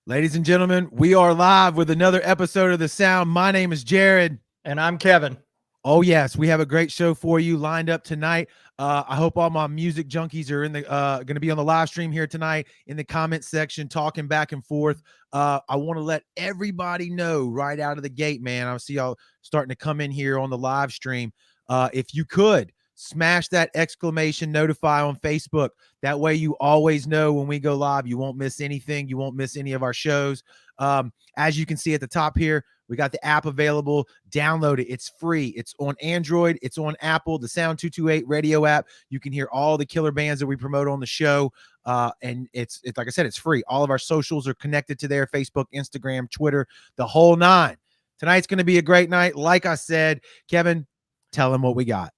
Ladies and gentlemen, we are live with another episode of The Sound. My name is Jared. And I'm Kevin. Oh, yes. We have a great show for you lined up tonight. I hope all my music junkies are in the going to be on the live stream here tonight in the comment section, talking back and forth. I want to let everybody know right out of the gate, man. I see y'all starting to come in here on the live stream. If you could, smash that exclamation notify on Facebook. That way you always know when we go live. You won't miss anything. You won't miss any of our shows. As you can see at the top here, we got the app available. Download it. It's free. It's on Android. It's on Apple, the Sound 228 radio app. You can hear all the killer bands that we promote on the show. And it's like I said, it's free. All of our socials are connected to there: Facebook, Instagram, Twitter, the whole nine. Tonight's going to be a great night. Like I said, Kevin, tell them what we got.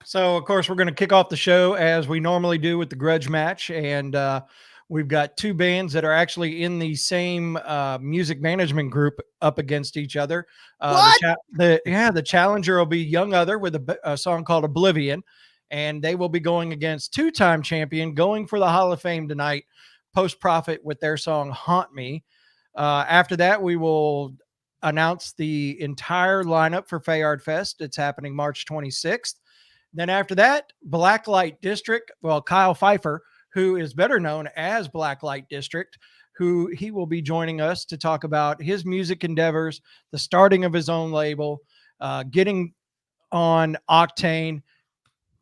So, of course, we're going to kick off the show as we normally do with the Grudge Match. And we've got two bands that are actually in the same music management group up against each other. The challenger will be Young Other with a song called Oblivion. And they will be going against two-time champion, going for the Hall of Fame tonight, Post Profit, with their song Haunt Me. After that, we will announce the entire lineup for Fayard Fest. It's happening March 26th. Then after that, Blacklite District, well, Kyle Pfeiffer, who is better known as Blacklite District, he will be joining us to talk about his music endeavors, the starting of his own label, getting on Octane,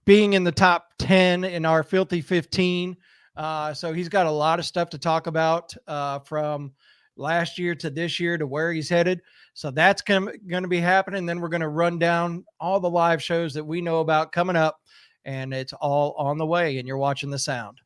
being in the top 10 in our Filthy 15. So he's got a lot of stuff to talk about from last year to this year to where he's headed. So that's going to be happening. Then we're going to run down all the live shows that we know about coming up, and it's all on the way, and you're watching The Sound.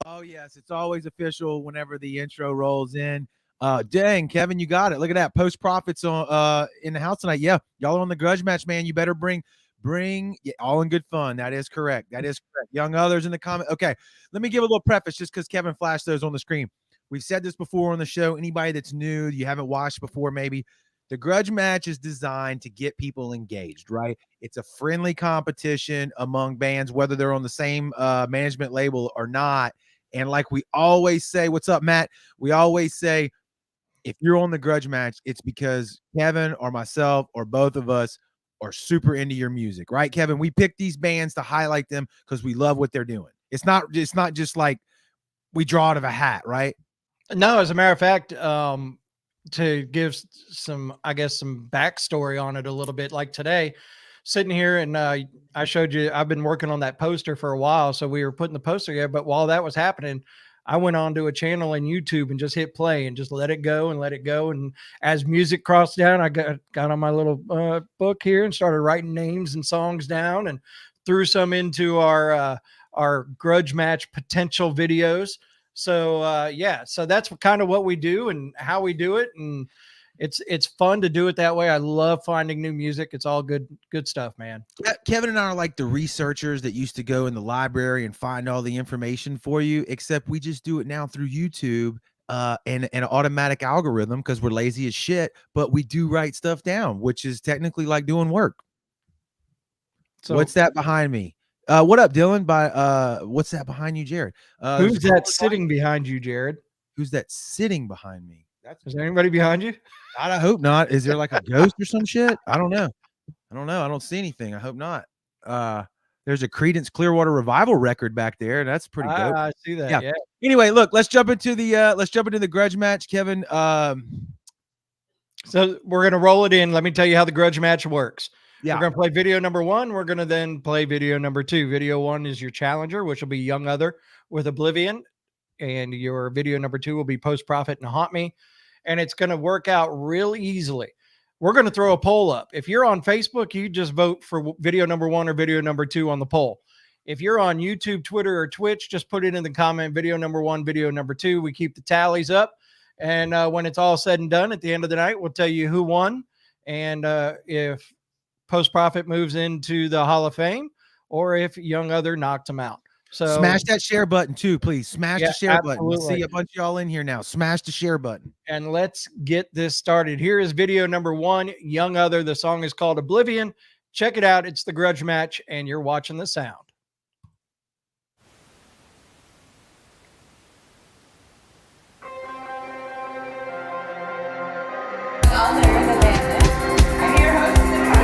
Oh, yes. It's always official whenever the intro rolls in. Dang, Kevin, you got it. Look at that. Post Profits on in the house tonight. Yeah, y'all are on the Grudge Match, man. You better bring all in good fun. That is correct. That is correct. Young Others in the comment. Okay, let me give a little preface just because Kevin flashed those on the screen. We've said this before on the show. Anybody that's new, you haven't watched before, maybe. The Grudge Match is designed to get people engaged, right? It's a friendly competition among bands, whether they're on the same management label or not. And like we always say, what's up, Matt? We always say, if you're on the Grudge Match, it's because Kevin or myself or both of us are super into your music, right, Kevin? We pick these bands to highlight them because we love what they're doing. It's not just like we draw out of a hat, right? No, as a matter of fact, to give some backstory on it a little bit, like today, sitting here and I showed you, I've been working on that poster for a while. So we were putting the poster together, but while that was happening, I went on to a channel in YouTube and just hit play and just let it go and let it go. And as music crossed down, I got on my little book here and started writing names and songs down and threw some into our Grudge Match potential videos. So so that's kind of what we do and how we do it. And it's fun to do it that way. I love finding new music. It's all good stuff, man. Kevin and I are like the researchers that used to go in the library and find all the information for you, except we just do it now through YouTube and an automatic algorithm because we're lazy as shit, but we do write stuff down, which is technically like doing work. So what's that behind me? What up, Dylan? What's that behind you, Jared? Who's that sitting behind you, Jared? Who's that sitting behind me? Is there anybody behind you? I hope not. Is there like a ghost or some shit? I don't know. I don't see anything. I hope not. There's a Creedence Clearwater Revival record back there. That's pretty dope. I see that. Yeah. Anyway, look, let's jump into the Grudge Match, Kevin. So we're gonna roll it in. Let me tell you how the Grudge Match works. Yeah. We're gonna play video number 1. We're gonna then play video number 2. Video 1 is your challenger, which will be Young Other with Oblivion, and your video number 2 will be Post Profit and Haunt Me. And it's going to work out real easily. We're going to throw a poll up. If you're on Facebook, you just vote for video number 1 or video number 2 on the poll. If you're on YouTube, Twitter, or Twitch, just put it in the comment, video number 1, video number 2. We keep the tallies up. And when it's all said and done at the end of the night, we'll tell you who won. And if Post Profit moves into the Hall of Fame or if Young Other knocked him out. So smash that share button too, please. Smash Yeah, the share button. I absolutely. see a bunch of y'all in here now. Smash the share button. And let's get this started. Here is video number 1, Young Other. The song is called Oblivion. Check it out. It's the Grudge Match, and you're watching the sound.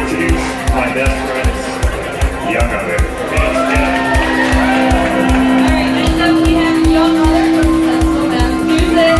Introduce my best friends, Young Other. Alright, next up we have Young Other from Sensible Math Music.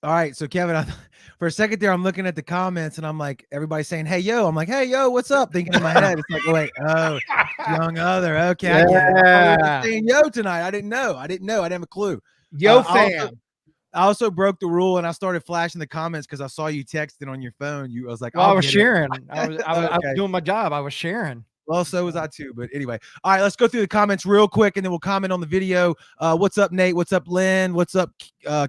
All right, so Kevin, for a second there, I'm looking at the comments and I'm like, everybody's saying, "Hey yo," I'm like, "Hey yo, what's up?" Thinking in my head, it's like, oh, wait, oh, young other, okay, I get it. I was saying yo tonight. I didn't know. I didn't have a clue. Yo, I fam. also broke the rule and I started flashing the comments because I saw you texting on your phone. I was like, Well, I was get it. sharing. I was Okay. doing my job. I was sharing. Well, so was I too. But anyway, all right, let's go through the comments real quick and then we'll comment on the video. What's up, Nate? What's up, Lynn? What's up,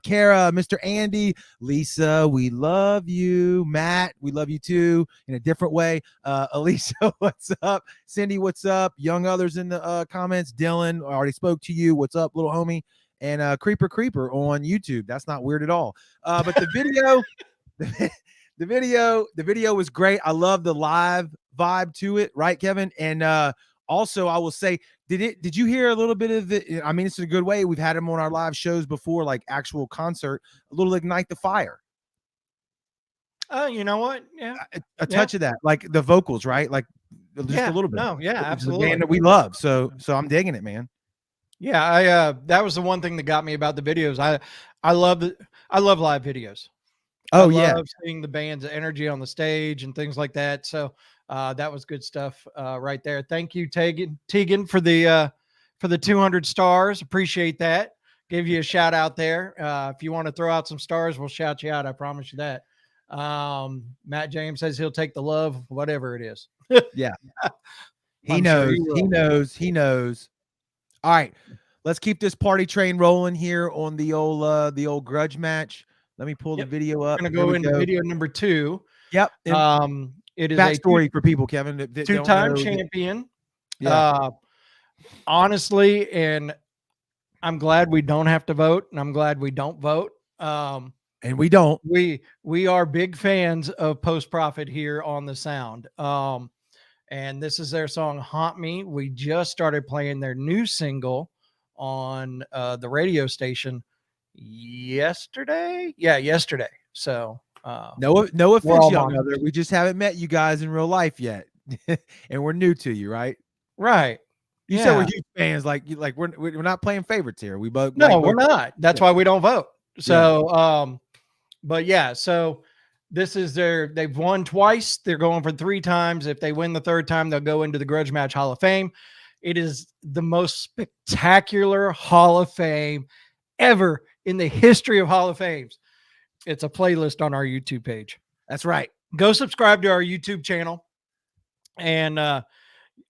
Kara, Mr. Andy, Lisa? We love you. Matt, we love you too in a different way. Elisa, what's up? Cindy, what's up? Young others in the comments. Dylan, I already spoke to you. What's up, little homie? And Creeper on YouTube. That's not weird at all. But the video, the video was great. I love the live vibe to it, right, Kevin? And also I will say, did you hear a little bit of it? I mean, it's in a good way. We've had them on our live shows before, like actual concert, a little Ignite the Fire. You know what? Yeah. A touch of that, like the vocals, right? Like just a little bit. No, yeah, It's a absolutely. band that we love. So I'm digging it, man. Yeah, I that was the one thing that got me about the videos. I love live videos. Oh, I yeah. love seeing the band's energy on the stage and things like that. So that was good stuff right there. Thank you, Tegan, for the 200 stars. Appreciate that. Give you a shout out there. If you want to throw out some stars, we'll shout you out. I promise you that. Matt James says he'll take the love, whatever it is. Yeah. I'm sure He knows. All right, let's keep this party train rolling here on the old grudge match. Let me pull the video up. We're gonna go into video number 2. Yep. It is backstory for people, Kevin. That two-time champion. Yeah. Honestly, and I'm glad we don't have to vote, and I'm glad we don't vote. And we don't. We are big fans of Post Profit here on the Sound. And this is their song "Haunt Me." We just started playing their new single on the radio station yesterday. Yeah, yesterday. So no offense, young other. We just haven't met you guys in real life yet, and we're new to you, right? Right. You said we're huge fans. Like we're not playing favorites here. We both we're not. That's why we don't vote. So but yeah, so this is they've won twice. They're going for 3 times. If they win the 3rd time, they'll go into the Grudge Match Hall of Fame. It is the most spectacular Hall of Fame ever in the history of Hall of Fames. It's a playlist on our YouTube page. That's right. Go subscribe to our YouTube channel. And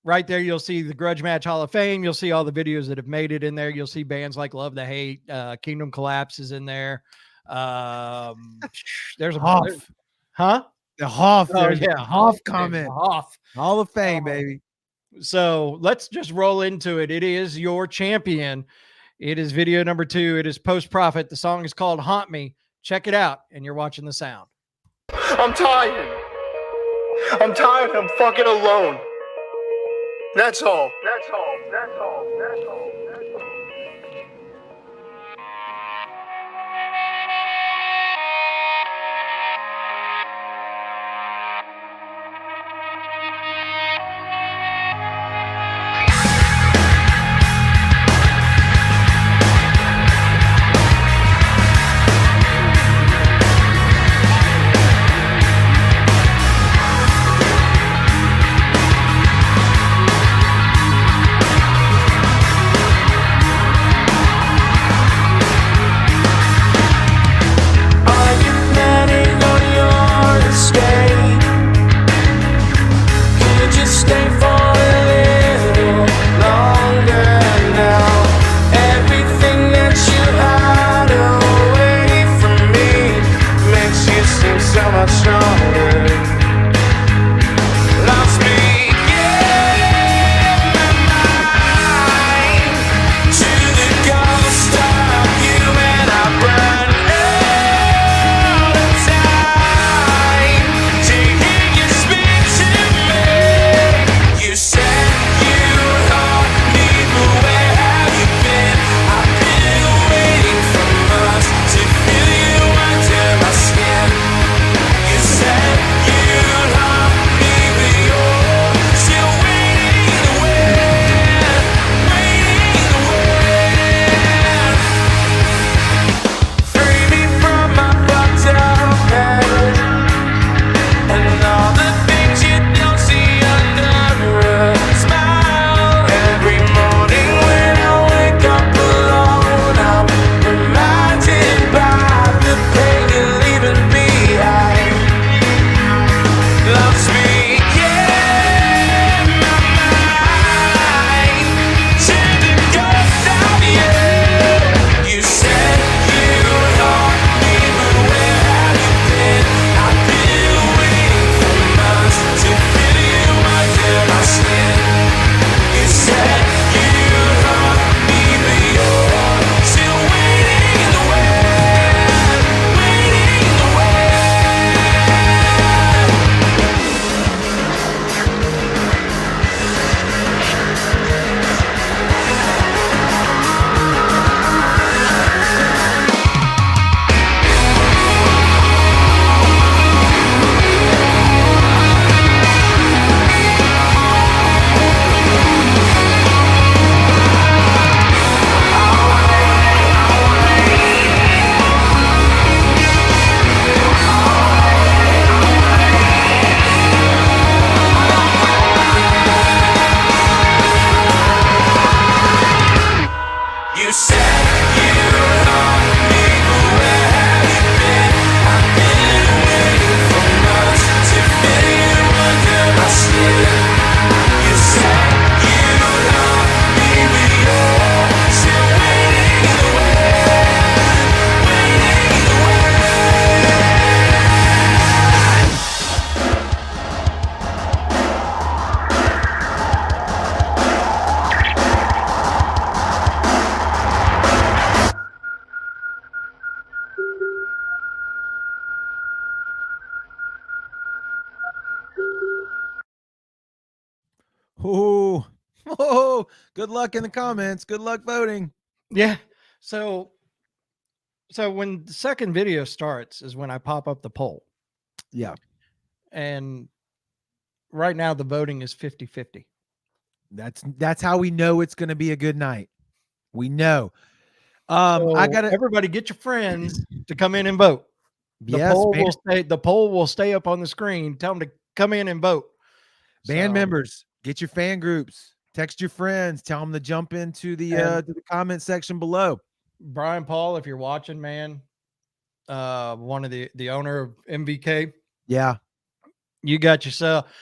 right there, you'll see the Grudge Match Hall of Fame. You'll see all the videos that have made it in there. You'll see bands like Love the Hate, Kingdom Collapse is in there. There's a Hoff. The Hoff. Oh, There's yeah. a Hoff comment. Hoff. Hall of Fame, baby. So let's just roll into it. It is your champion. It is video number 2. It is Post Profit. The song is called "Haunt Me." Check it out, and you're watching the Sound. I'm tired. I'm tired. I'm fucking alone. That's all. That's all. That's all. That's all. That's all. Oh, oh, good luck in the comments. Good luck voting. Yeah. So when the second video starts is when I pop up the poll. Yeah. And right now the voting is 50-50. That's how we know it's going to be a good night. We know. So I got to everybody get your friends to come in and vote. The yes, poll will stay up on the screen. Tell them to come in and vote. band So, members, get your fan groups, text your friends, tell them to jump into the to the comment section below. Brian Paul, if you're watching, man, one of the owner of MVK, Yeah. you got yourself.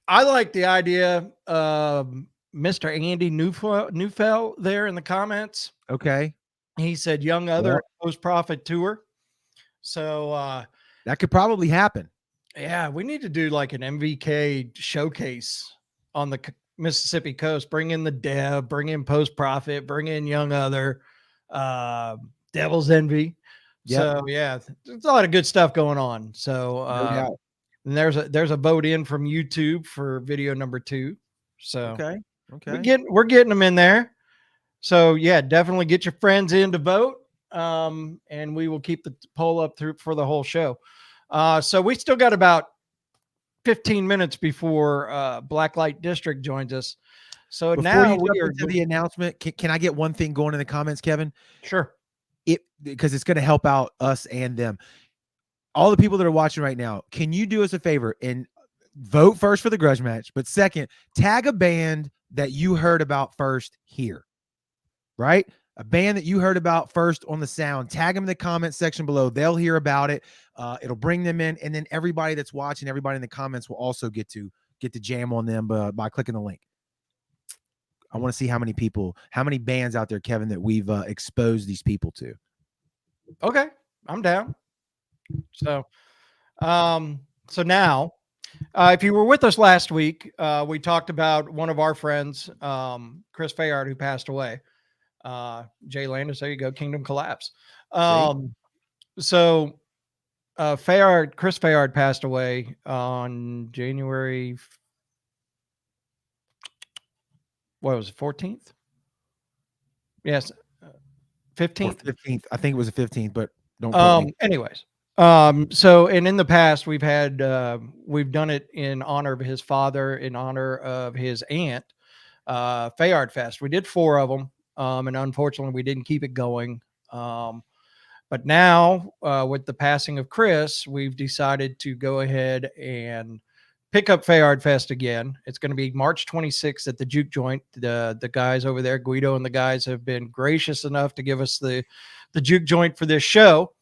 I like the idea of Mr. Andy Neufeld there in the comments. Okay. He said young other post profit tour. So that could probably happen. Yeah, we need to do like an MVK showcase on the Mississippi coast. Bring in the Dev, bring in Post Profit, bring in Young Other, Devil's Envy. Yep. So yeah, there's a lot of good stuff going on. So No doubt. and there's a vote in from YouTube for video number 2. So Okay. we're getting them in there. So yeah, definitely get your friends in to vote. And we will keep the poll up through for the whole show. So we still got about 15 minutes before Blacklite District joins us. So Before now you we jump are into the announcement, can I get one thing going in the comments, Kevin? sure. Because it's going to help out us and them. All the people that are watching right now, can you do us a favor and vote first for the Grudge Match, but second, tag a band that you heard about first here, right? A band that you heard about first on the sound. Tag them in the comment section below. They'll hear about it. It'll bring them in, and then everybody that's watching, everybody in the comments will also get to jam on them by clicking the link. I want to see how many bands out there, Kevin, that we've exposed these people to. Okay, I'm down. So, so now, if you were with us last week, we talked about one of our friends, Chris Fayard, who passed away. Jay Landis, there you go, Kingdom Collapse. So Chris Fayard passed away on January, what was it, 14th? Yes, 15th. 15th. I think it was the 15th, but don't anyways. So, and in the past we've had, we've done it in honor of his father, in honor of his aunt, Fayard Fest. We did 4 of them. And unfortunately we didn't keep it going. But now, with the passing of Chris, we've decided to go ahead and pick up Fayard Fest again. It's going to be March 26th at the Juke Joint. The guys over there, Guido and the guys, have been gracious enough to give us the Juke Joint for this show.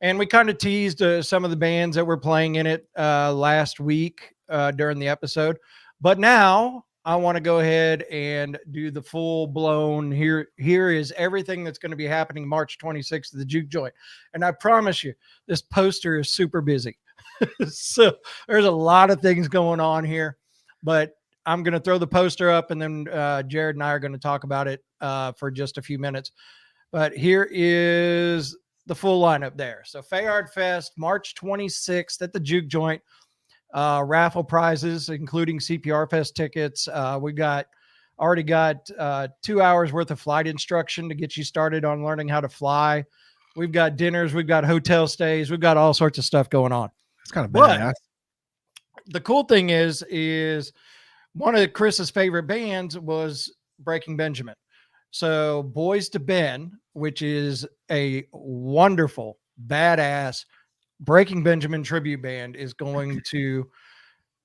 And we kind of teased some of the bands that were playing in it last week during the episode. But now I want to go ahead and do the full blown here is everything that's going to be happening March 26th at the Juke Joint. And I promise you, this poster is super busy. So there's a lot of things going on here, but I'm going to throw the poster up, and then Jared and I are going to talk about it for just a few minutes. But here is the full lineup there. So Fayard Fest, March 26th at the Juke Joint. Raffle prizes, including CPR Fest tickets. We already got 2 hours worth of flight instruction to get you started on learning how to fly. We've got dinners, we've got hotel stays, we've got all sorts of stuff going on. It's kind of badass. The cool thing is one of Chris's favorite bands was Breaking Benjamin. So Boys to Ben, which is a wonderful, badass Breaking Benjamin tribute band, is going to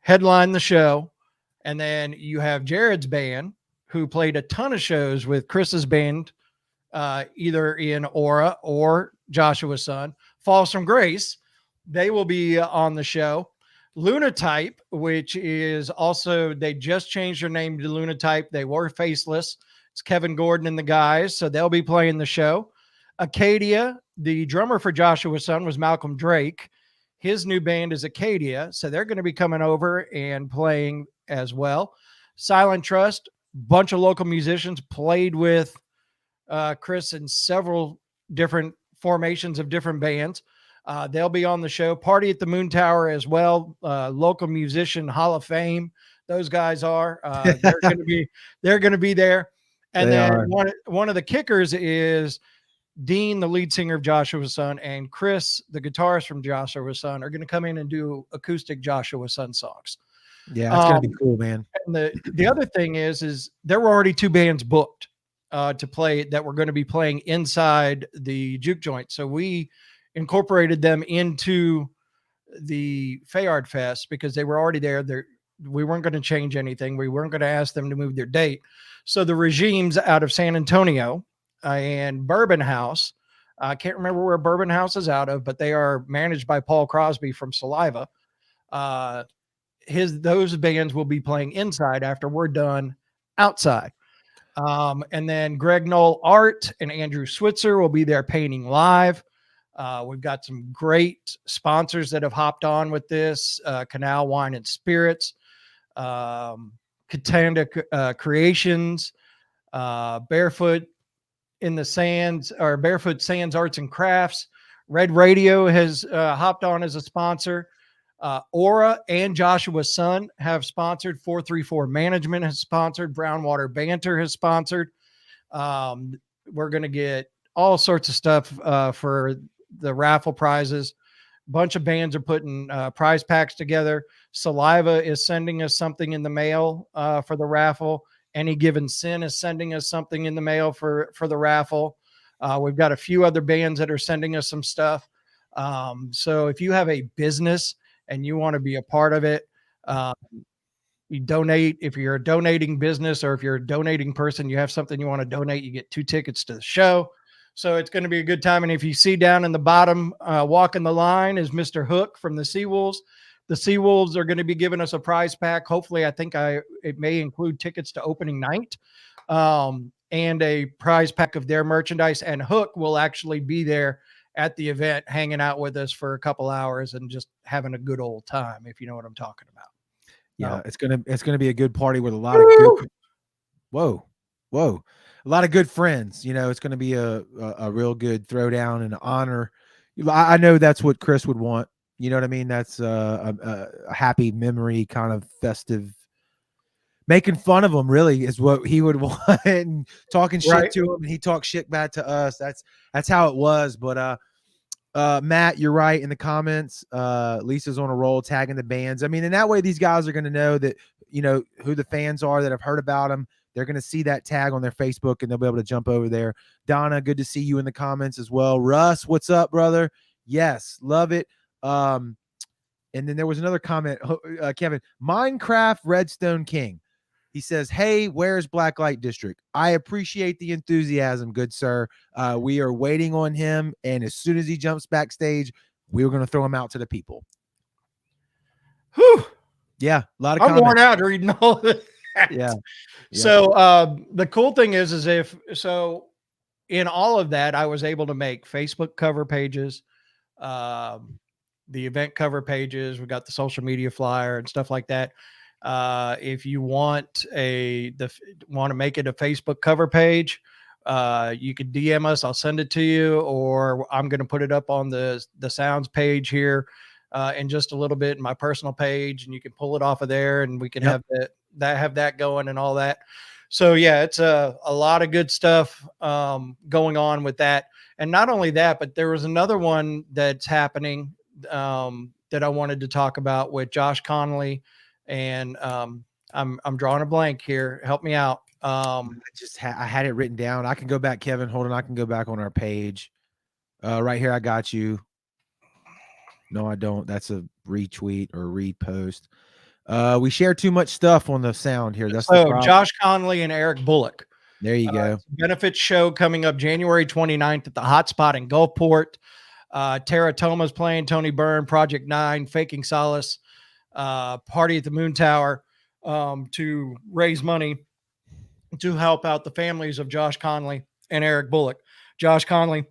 headline the show. And then you have Jared's band, who played a ton of shows with Chris's band, either in Aura or Joshua's son, Falls from Grace. They will be on the show. Lunatype, which is also, they just changed their name to Lunatype. They were faceless. It's Kevin Gordon and the guys, so they'll be playing the show. Acadia, the drummer for Joshua's son was Malcolm Drake. His new band is Acadia, so they're going to be coming over and playing as well. Silent Trust, bunch of local musicians, played with Chris in several different formations of different bands. They'll be on the show. Party at the Moon Tower as well. Local musician Hall of Fame, Those guys are. They're going to be there. And They then are. one of the kickers is Dean, the lead singer of Joshua's Son, and Chris, the guitarist from Joshua's Son, are going to come in and do acoustic Joshua's Son songs. Yeah, that's gonna be cool, man. And the other thing is there were already 2 bands booked to play that were going to be playing inside the juke joint. So we incorporated them into the Fayard Fest because they were already there. We weren't going to change anything. We weren't going to ask them to move their date. So the regimes out of San Antonio and Bourbon House, I can't remember where Bourbon House is out of, but they are managed by Paul Crosby from Saliva. Those bands will be playing inside after we're done outside. And then Greg Knoll Art and Andrew Switzer will be there painting live. We've got some great sponsors that have hopped on with this, Canal Wine and Spirits, Katanda Creations, Barefoot in the Sands, or Barefoot Sands Arts and Crafts. Red Radio has hopped on as a sponsor. Aura and Joshua's Son have sponsored. 434 Management has sponsored. Brownwater Banter has sponsored. We're going to get all sorts of stuff for the raffle prizes. A bunch of bands are putting prize packs together. Saliva is sending us something in the mail for the raffle. Any Given Sin is sending us something in the mail for the raffle. We've got a few other bands that are sending us some stuff. So if you have a business and you want to be a part of it, you donate. If you're a donating business or if you're a donating person, you have something you want to donate, you get 2 tickets to the show. So it's going to be a good time. And if you see down in the bottom, walking the line is Mr. Hook from the Seawolves. The Seawolves are going to be giving us a prize pack. Hopefully, I think it may include tickets to opening night and a prize pack of their merchandise. And Hook will actually be there at the event, hanging out with us for a couple hours and just having a good old time, if you know what I'm talking about. Yeah, it's gonna be a good party with a lot of good. Whoa, a lot of good friends. You know, it's gonna be a real good throwdown and honor. I know that's what Chris would want. You know what I mean? That's a happy memory, kind of festive. Making fun of him really is what he would want, and talking shit to him, and he talks shit back to us. That's how it was. But Matt, you're right in the comments. Lisa's on a roll tagging the bands. I mean, and that way these guys are going to know that, you know, who the fans are that have heard about them. They're going to see that tag on their Facebook and they'll be able to jump over there. Donna, good to see you in the comments as well. Russ, what's up, brother? Yes, love it. And then there was another comment, Kevin, Minecraft Redstone King. He says, hey, where's Blacklite District? I appreciate the enthusiasm, good sir. We are waiting on him, and as soon as he jumps backstage, we were going to throw him out to the people. Whew. Yeah, a lot of I'm comments. worn out reading all that. Yeah. So the cool thing is in all of that, I was able to make Facebook cover pages, the event cover pages. We got the social media flyer and stuff like that. If you want to make it a Facebook cover page, you could DM us. I'll send it to you, or I'm going to put it up on the Sounds page here in just a little bit in my personal page, and you can pull it off of there, and we can have that going and all that. So yeah, it's a lot of good stuff going on with that. And not only that, but there was another one that's happening that I wanted to talk about with Josh Connolly. And I'm drawing a blank here. Help me out. I had it written down. I can go back, Kevin. Hold on. I can go back on our page. Right here. I got you. No, I don't. That's a retweet or repost. We share too much stuff on the sound here. That's the problem. Josh Connolly and Eric Bullock. There you go. Benefit show coming up January 29th at the Hotspot in Gulfport. Tara Toma's playing, Tony Byrne, Project 9, Faking Solace. Party at the Moon Tower to raise money to help out the families of Josh Connolly and Eric Bullock. Josh Connolly,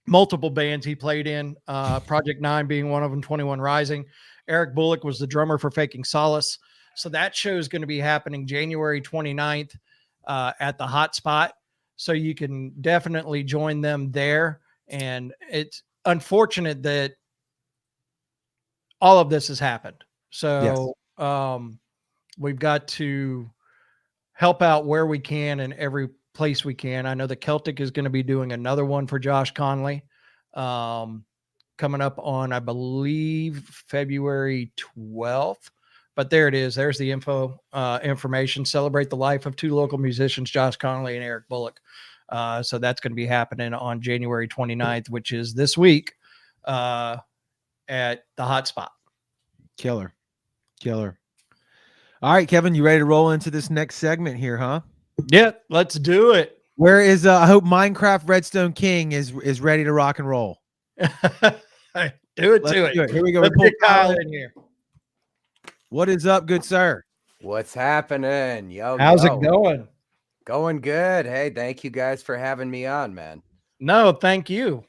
multiple bands he played in, Project 9 being one of them, 21 Rising. Eric Bullock was the drummer for Faking Solace. So that show is going to be happening January 29th at the Hotspot. So you can definitely join them there. And it's unfortunate that all of this has happened. So, we've got to help out where we can in every place we can. I know the Celtic is going to be doing another one for Josh Conley, coming up on, I believe, February 12th. But there it is. There's the information. Celebrate the life of two local musicians, Josh Conley and Eric Bullock. So that's going to be happening on January 29th, which is this week, at the Hotspot. Killer. All right, Kevin, you ready to roll into this next segment here, huh? Yeah, let's do it. Where is I hope Minecraft Redstone King is ready to rock and roll. Do it to it. Here we go. Let's We get pull Kyle in here. What is up, good sir? What's happening? How's it going? Going good. Hey, thank you guys for having me on, man. No, thank you.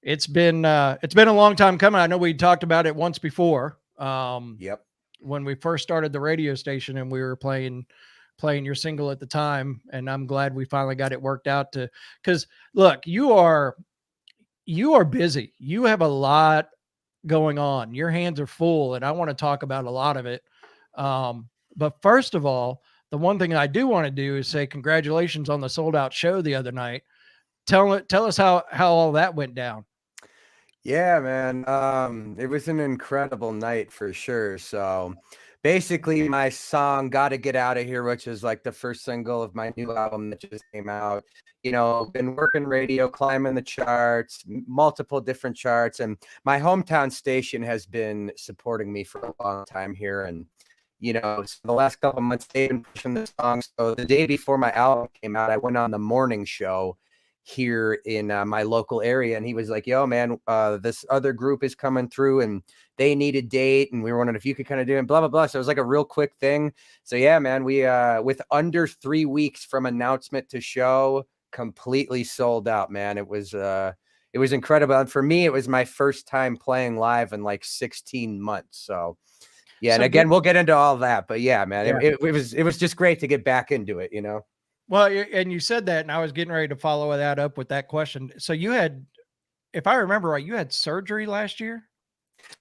It's been a long time coming. I know we talked about it once before. Yep. When we first started the radio station and we were playing your single at the time, and I'm glad we finally got it worked out because look, you are busy. You have a lot going on. Your hands are full, and I want to talk about a lot of it. But first of all, the one thing I do want to do is say congratulations on the sold out show the other night. Tell us how all that went down. Yeah, man. It was an incredible night for sure. So basically my song Gotta Get Outta Here, which is like the first single of my new album that just came out, been working radio, climbing the charts, multiple different charts, and my hometown station has been supporting me for a long time here. And so the last couple of months they've been pushing the song. So the day before my album came out, I went on the morning show here in my local area, and he was like, yo man, this other group is coming through and they need a date, and we were wondering if you could kind of do it, blah blah blah. So it was like a real quick thing. So yeah, man, we with under 3 weeks from announcement to show, completely sold out, man. It was incredible, and for me it was my first time playing live in like 16 months. So yeah, and again, we'll get into all that, but yeah, man, yeah. It was just great to get back into it, Well, and you said that, and I was getting ready to follow that up with that question. So you had, if I remember right, you had surgery last year?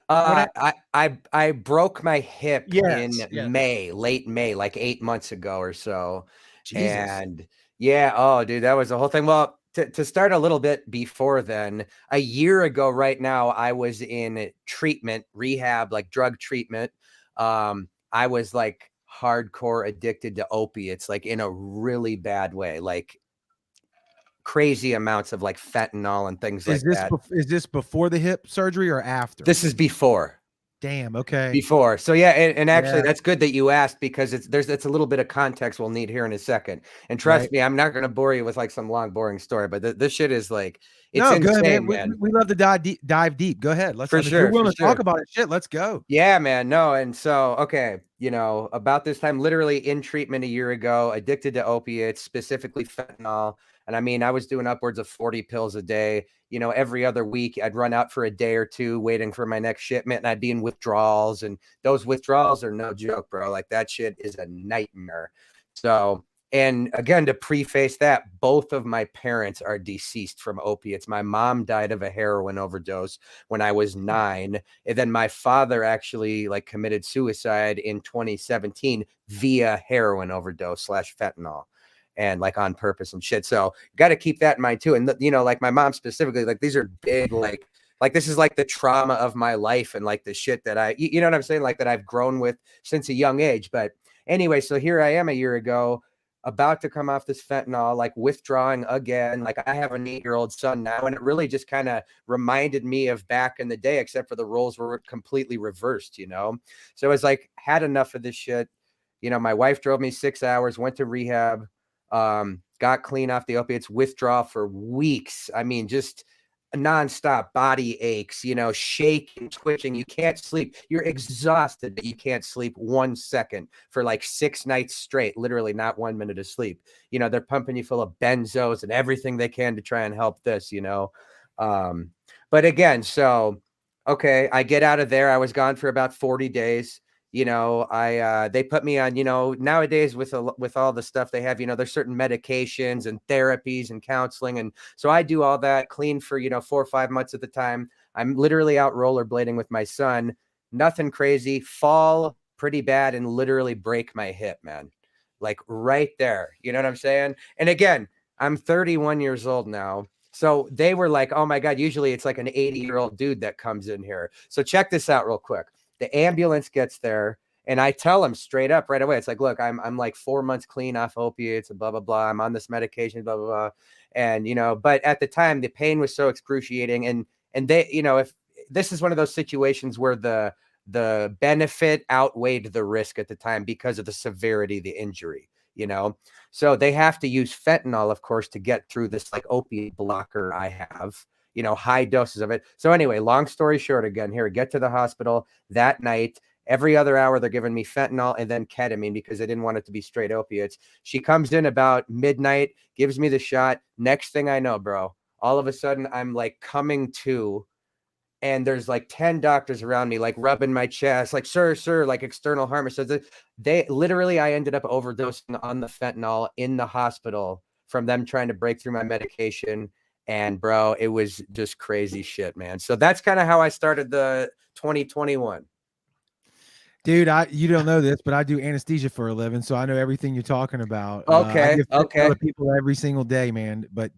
I broke my hip in yes. May, late May, like 8 months ago or so. Jesus. And yeah, oh dude, that was the whole thing. Well, to start a little bit before then, a year ago right now, I was in treatment, rehab, like drug treatment. I was like hardcore addicted to opiates, like in a really bad way, like crazy amounts of like fentanyl and things like that. Is this before the hip surgery or after? This is before. Damn. Okay. Before. So yeah, and actually that's good that you asked, because it's a little bit of context we'll need here in a second. And trust me, I'm not going to bore you with like some long boring story, but this shit is like, it's insane, man. We love to dive deep. Go ahead. Let's for if sure. You're willing to talk about it. Shit, let's go. Yeah, man. No, and so okay, about this time, literally in treatment a year ago, addicted to opiates, specifically fentanyl. And I mean, I was doing upwards of 40 pills a day. Every other week I'd run out for a day or two waiting for my next shipment, and I'd be in withdrawals. And those withdrawals are no joke, bro. Like that shit is a nightmare. So, and again, to preface that, both of my parents are deceased from opiates. My mom died of a heroin overdose when I was 9. And then my father actually like committed suicide in 2017 via heroin overdose / fentanyl. And like on purpose and shit. So got to keep that in mind too. And like my mom specifically, like these are big, like this is like the trauma of my life and like the shit that you know what I'm saying? Like that I've grown with since a young age. But anyway, so here I am a year ago, about to come off this fentanyl, like withdrawing again. Like I have an 8-year-old son now, and it really just kind of reminded me of back in the day, except for the roles were completely reversed, So I was like, had enough of this shit. My wife drove me 6 hours, went to rehab. Got clean off the opiates, withdrawal for weeks. I mean, just nonstop body aches, shaking, twitching. You can't sleep. You're exhausted, but you can't sleep 1 second for like 6 nights straight, literally not 1 minute of sleep. They're pumping you full of benzos and everything they can to try and help this, but again, so, okay, I get out of there. I was gone for about 40 days. They put me on, nowadays with all the stuff they have, there's certain medications and therapies and counseling. And so I do all that clean for, 4 or 5 months at the time. I'm literally out rollerblading with my son. Nothing crazy. Fall pretty bad and literally break my hip, man. Like right there. You know what I'm saying? And again, I'm 31 years old now. So they were like, oh my God, usually it's like an 80-year-old dude that comes in here. So check this out real quick. The ambulance gets there and I tell them straight up right away. It's like, look, I'm like 4 months clean off opiates and blah, blah, blah. I'm on this medication, blah, blah, blah. And, you know, but at the time the pain was so excruciating. And they, you know, if this is one of those situations where the benefit outweighed the risk at the time because of the severity of the injury, you know? So they have to use fentanyl, of course, to get through this like opiate blocker I have, you know, high doses of it. So anyway, long story short, again, here, get to the hospital that night. Every other hour, they're giving me fentanyl and then ketamine because they didn't want it to be straight opiates. She comes in about midnight, gives me the shot. Next thing I know, bro, all of a sudden I'm like coming to, and there's like 10 doctors around me, like rubbing my chest, like, sir, like external harm. So they literally, I ended up overdosing on the fentanyl in the hospital from them trying to break through my medication. And bro, it was just crazy shit, man. So that's kind of how I started the 2021. Dude, you don't know this, but I do anesthesia for a living, so I know everything you're talking about. Okay, I give okay. to people every single day, man. But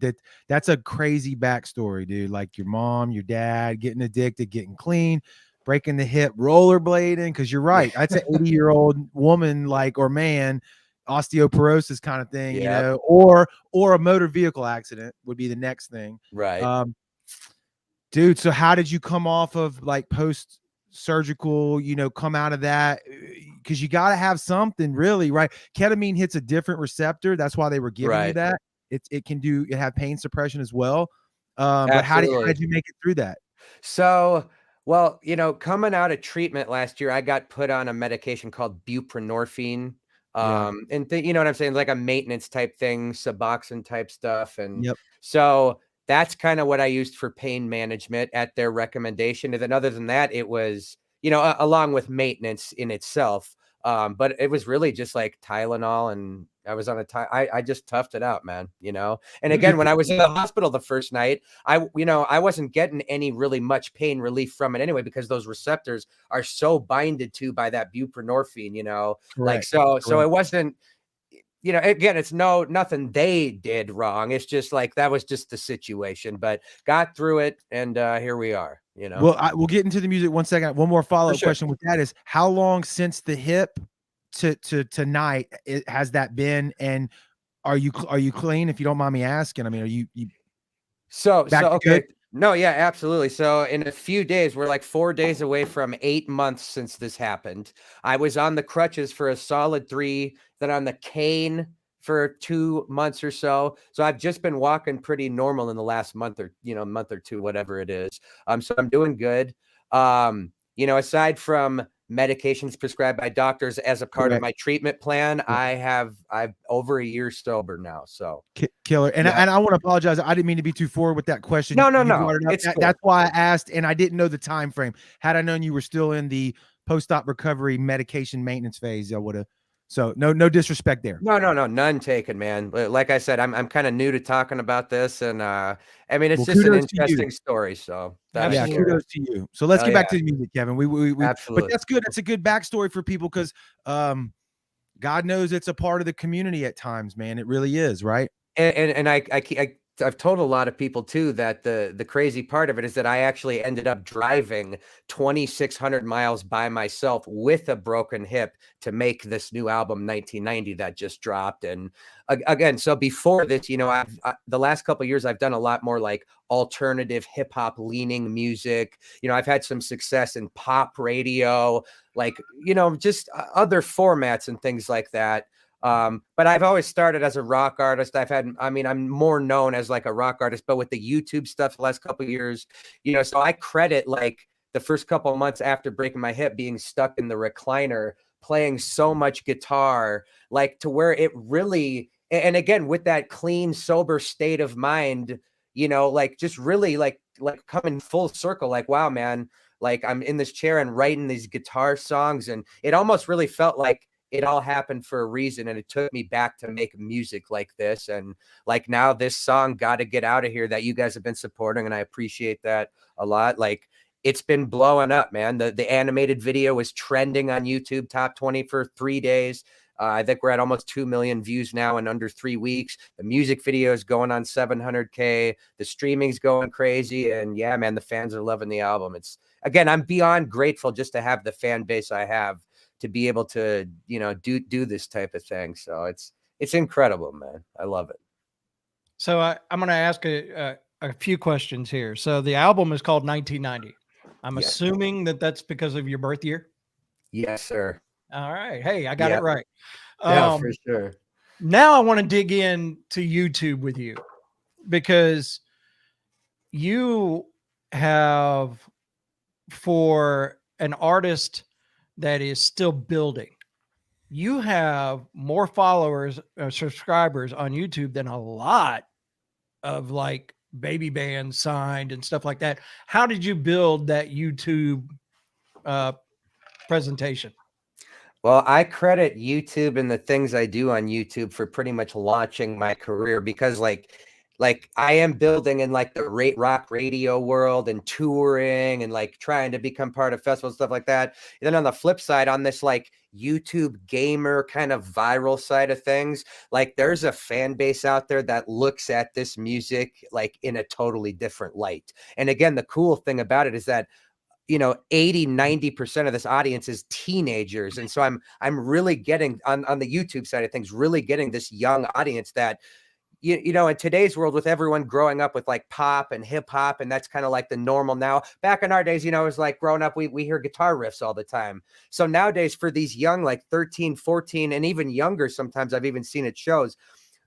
that's a crazy backstory, dude. Like your mom, your dad getting addicted, getting clean, breaking the hip, rollerblading. Because you're right, that's an 80-year-old woman, like, or man, osteoporosis kind of thing, you know, or a motor vehicle accident would be the next thing, right? Dude. So how did you come off of like post surgical, you know, come out of that? Because you got to have something, really, right? Ketamine hits a different receptor. That's why they were giving you that. It can have pain suppression as well. But how did you make it through that? So, well, you know, coming out of treatment last year, I got put on a medication called buprenorphine. And you know what I'm saying? Like a maintenance type thing, Suboxone type stuff. And so that's kind of what I used for pain management at their recommendation. And then other than that, it was, you know, along with maintenance in itself. But it was really just like Tylenol, and I was on I just toughed it out, man, you know? And again, when I was in the hospital the first night, I wasn't getting any really much pain relief from it anyway, because those receptors are so binded to by that buprenorphine, you know, like, so it wasn't, you know, again, it's nothing they did wrong. It's just like, that was just the situation, but got through it. And here we are, you know? Well, we'll get into the music one second. One more follow-up question with that is, how long since the hip to tonight has that been? And are you clean, if you don't mind me asking? I mean, are you so okay. No, yeah, absolutely. So in a few days, we're like 4 days away from 8 months since this happened. I was on the crutches for a solid 3, then on the cane for 2 months or so. So I've just been walking pretty normal in the last month or 2, whatever it is. So I'm doing good. You know, aside from medications prescribed by doctors as a part of my treatment plan, I've over a year sober now. So killer. And I want to apologize. I didn't mean to be too forward with that question. No. That's why I asked, and I didn't know the time frame. Had I known you were still in the post-op recovery medication maintenance phase, I would have. So no disrespect there. No, none taken, man. Like I said, I'm kind of new to talking about this, and I mean, it's just an interesting story. So kudos to you. So let's get back to the music, Kevin. We absolutely. But that's good. That's a good backstory for people, because God knows it's a part of the community at times, man. It really is, right? And I've told a lot of people too that the crazy part of it is that I actually ended up driving 2,600 miles by myself with a broken hip to make this new album 1990 that just dropped. And again, so before this, you know, the last couple of years I've done a lot more like alternative hip hop leaning music. You know, I've had some success in pop radio, like, you know, just other formats and things like that. But I've always started as a rock artist. I'm more known as like a rock artist, but with the YouTube stuff the last couple of years, you know, so I credit like the first couple of months after breaking my hip being stuck in the recliner, playing so much guitar, like to where it really, and again, with that clean, sober state of mind, you know, like just really like coming full circle, like, wow, man, like I'm in this chair and writing these guitar songs, and it almost really felt like it all happened for a reason, and it took me back to make music like this. And like now this song, Gotta Get Outta Here, that you guys have been supporting, and I appreciate that a lot. Like it's been blowing up, man. The animated video was trending on YouTube top 20 for 3 days. I think we're at almost 2 million views now in under 3 weeks. The music video is going on 700K. The streaming's going crazy. And yeah, man, the fans are loving the album. It's, again, I'm beyond grateful just to have the fan base I have to be able to, you know, do this type of thing. So it's incredible, man. I love it. So I'm going to ask a few questions here. So the album is called 1990. I'm Yes. assuming that that's because of your birth year. Yes, sir. All right. Hey, I got Yeah. it right. Yeah, for sure. Now I want to dig into YouTube with you, because you have, for an artist that is still building, you have more followers or subscribers on YouTube than a lot of like baby bands signed and stuff like that. How did you build that YouTube presentation? Well, I credit YouTube and the things I do on YouTube for pretty much launching my career, because like I am building in like the rock radio world and touring and like trying to become part of festivals, stuff like that. And then on the flip side, on this like YouTube gamer kind of viral side of things, like there's a fan base out there that looks at this music like in a totally different light. And again, the cool thing about it is that, you know, 80-90% of this audience is teenagers. And so I'm really getting on the YouTube side of things, really getting this young audience that, you know, in today's world, with everyone growing up with like pop and hip hop, and that's kind of like the normal now. Back in our days, you know, it was like growing up, we hear guitar riffs all the time. So nowadays, for these young, like 13, 14, and even younger, sometimes I've even seen it shows,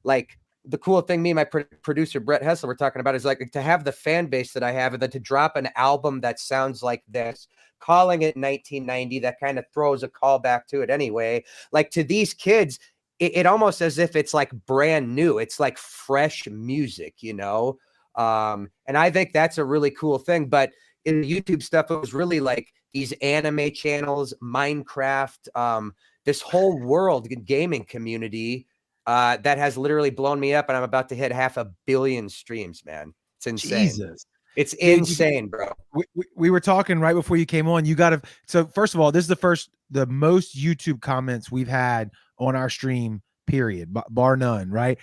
like, the cool thing me and my producer Brett Hessel were talking about is like to have the fan base that I have, and then to drop an album that sounds like this, calling it 1990, that kind of throws a call back to it anyway. Like, to these kids, it almost as if it's like brand new. It's like fresh music, you know? And I think that's a really cool thing. But in the YouTube stuff, it was really like these anime channels, Minecraft, this whole world gaming community that has literally blown me up, and I'm about to hit 500 million streams, man. It's insane. Jesus. It's insane, bro. We were talking right before you came on. You got to, so first of all, this is the most YouTube comments we've had on our stream, period, bar none, right?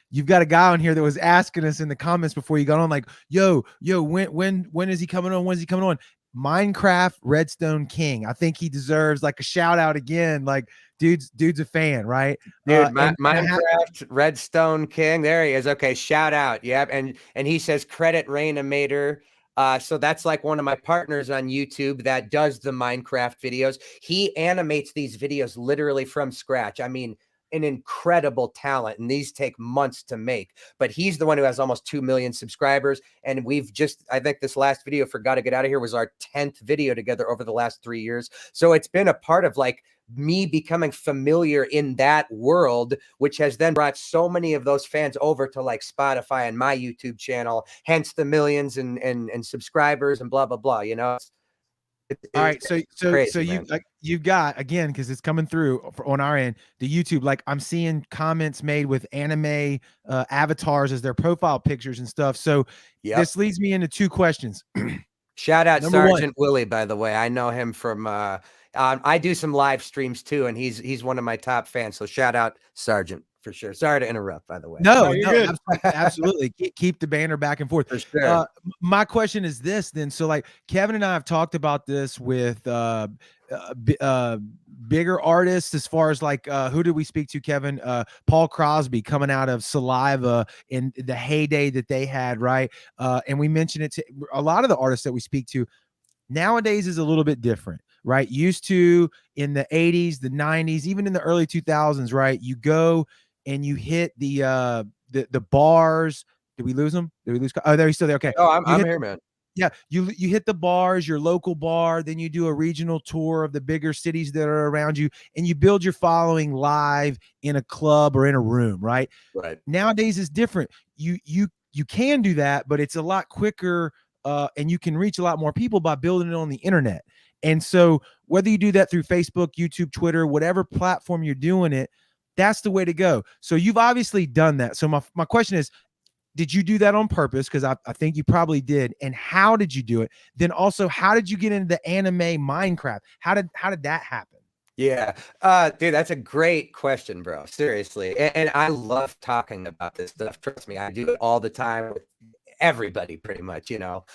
You've got a guy on here that was asking us in the comments before you got on, like, yo, when is he coming on? When's he coming on? Minecraft Redstone King. I think he deserves like a shout out again. Like, dude's a fan, right? Dude, Minecraft Redstone King. There he is. Okay, shout out. Yep. And he says credit Rainimator. So that's like one of my partners on YouTube that does the Minecraft videos. He animates these videos literally from scratch. I mean, an incredible talent, and these take months to make, but he's the one who has almost 2 million subscribers. And we've just, I think this last video for Gotta Get Out of Here was our 10th video together over the last 3 years. So it's been a part of like me becoming familiar in that world, which has then brought so many of those fans over to like Spotify and my YouTube channel, hence the millions and subscribers and blah, blah, blah, you know? All right, so crazy, you've got, again, because it's coming through on our end, the YouTube, like I'm seeing comments made with anime avatars as their profile pictures and stuff. So this leads me into two questions. Shout out Number Sergeant Willie, by the way. I know him from I do some live streams too, and he's one of my top fans. So shout out Sergeant for sure. Sorry to interrupt, by the way. No, absolutely. Keep the banner back and forth. For sure. My question is this then. So like Kevin and I have talked about this with bigger artists, as far as like who did we speak to, Kevin? Paul Crosby coming out of Saliva in the heyday that they had, right? And we mentioned it to a lot of the artists that we speak to. Nowadays is a little bit different, right? Used to in the 80s, the 90s, even in the early 2000s, right? You go and you hit the bars. Did we lose him? Did we lose? Oh, there he's still there. Okay. Oh, I'm here, man. Yeah, you hit the bars, your local bar, then you do a regional tour of the bigger cities that are around you, and you build your following live in a club or in a room, right? Right. Nowadays is different. You can do that, but it's a lot quicker, and you can reach a lot more people by building it on the internet. And so whether you do that through Facebook, YouTube, Twitter, whatever platform you're doing it, that's the way to go. So you've obviously done that. So my question is, did you do that on purpose? Because I think you probably did. And how did you do it? Then also, how did you get into the anime Minecraft? How did that happen? Yeah. Dude, that's a great question, bro. Seriously. And I love talking about this stuff. Trust me, I do it all the time with everybody pretty much, you know.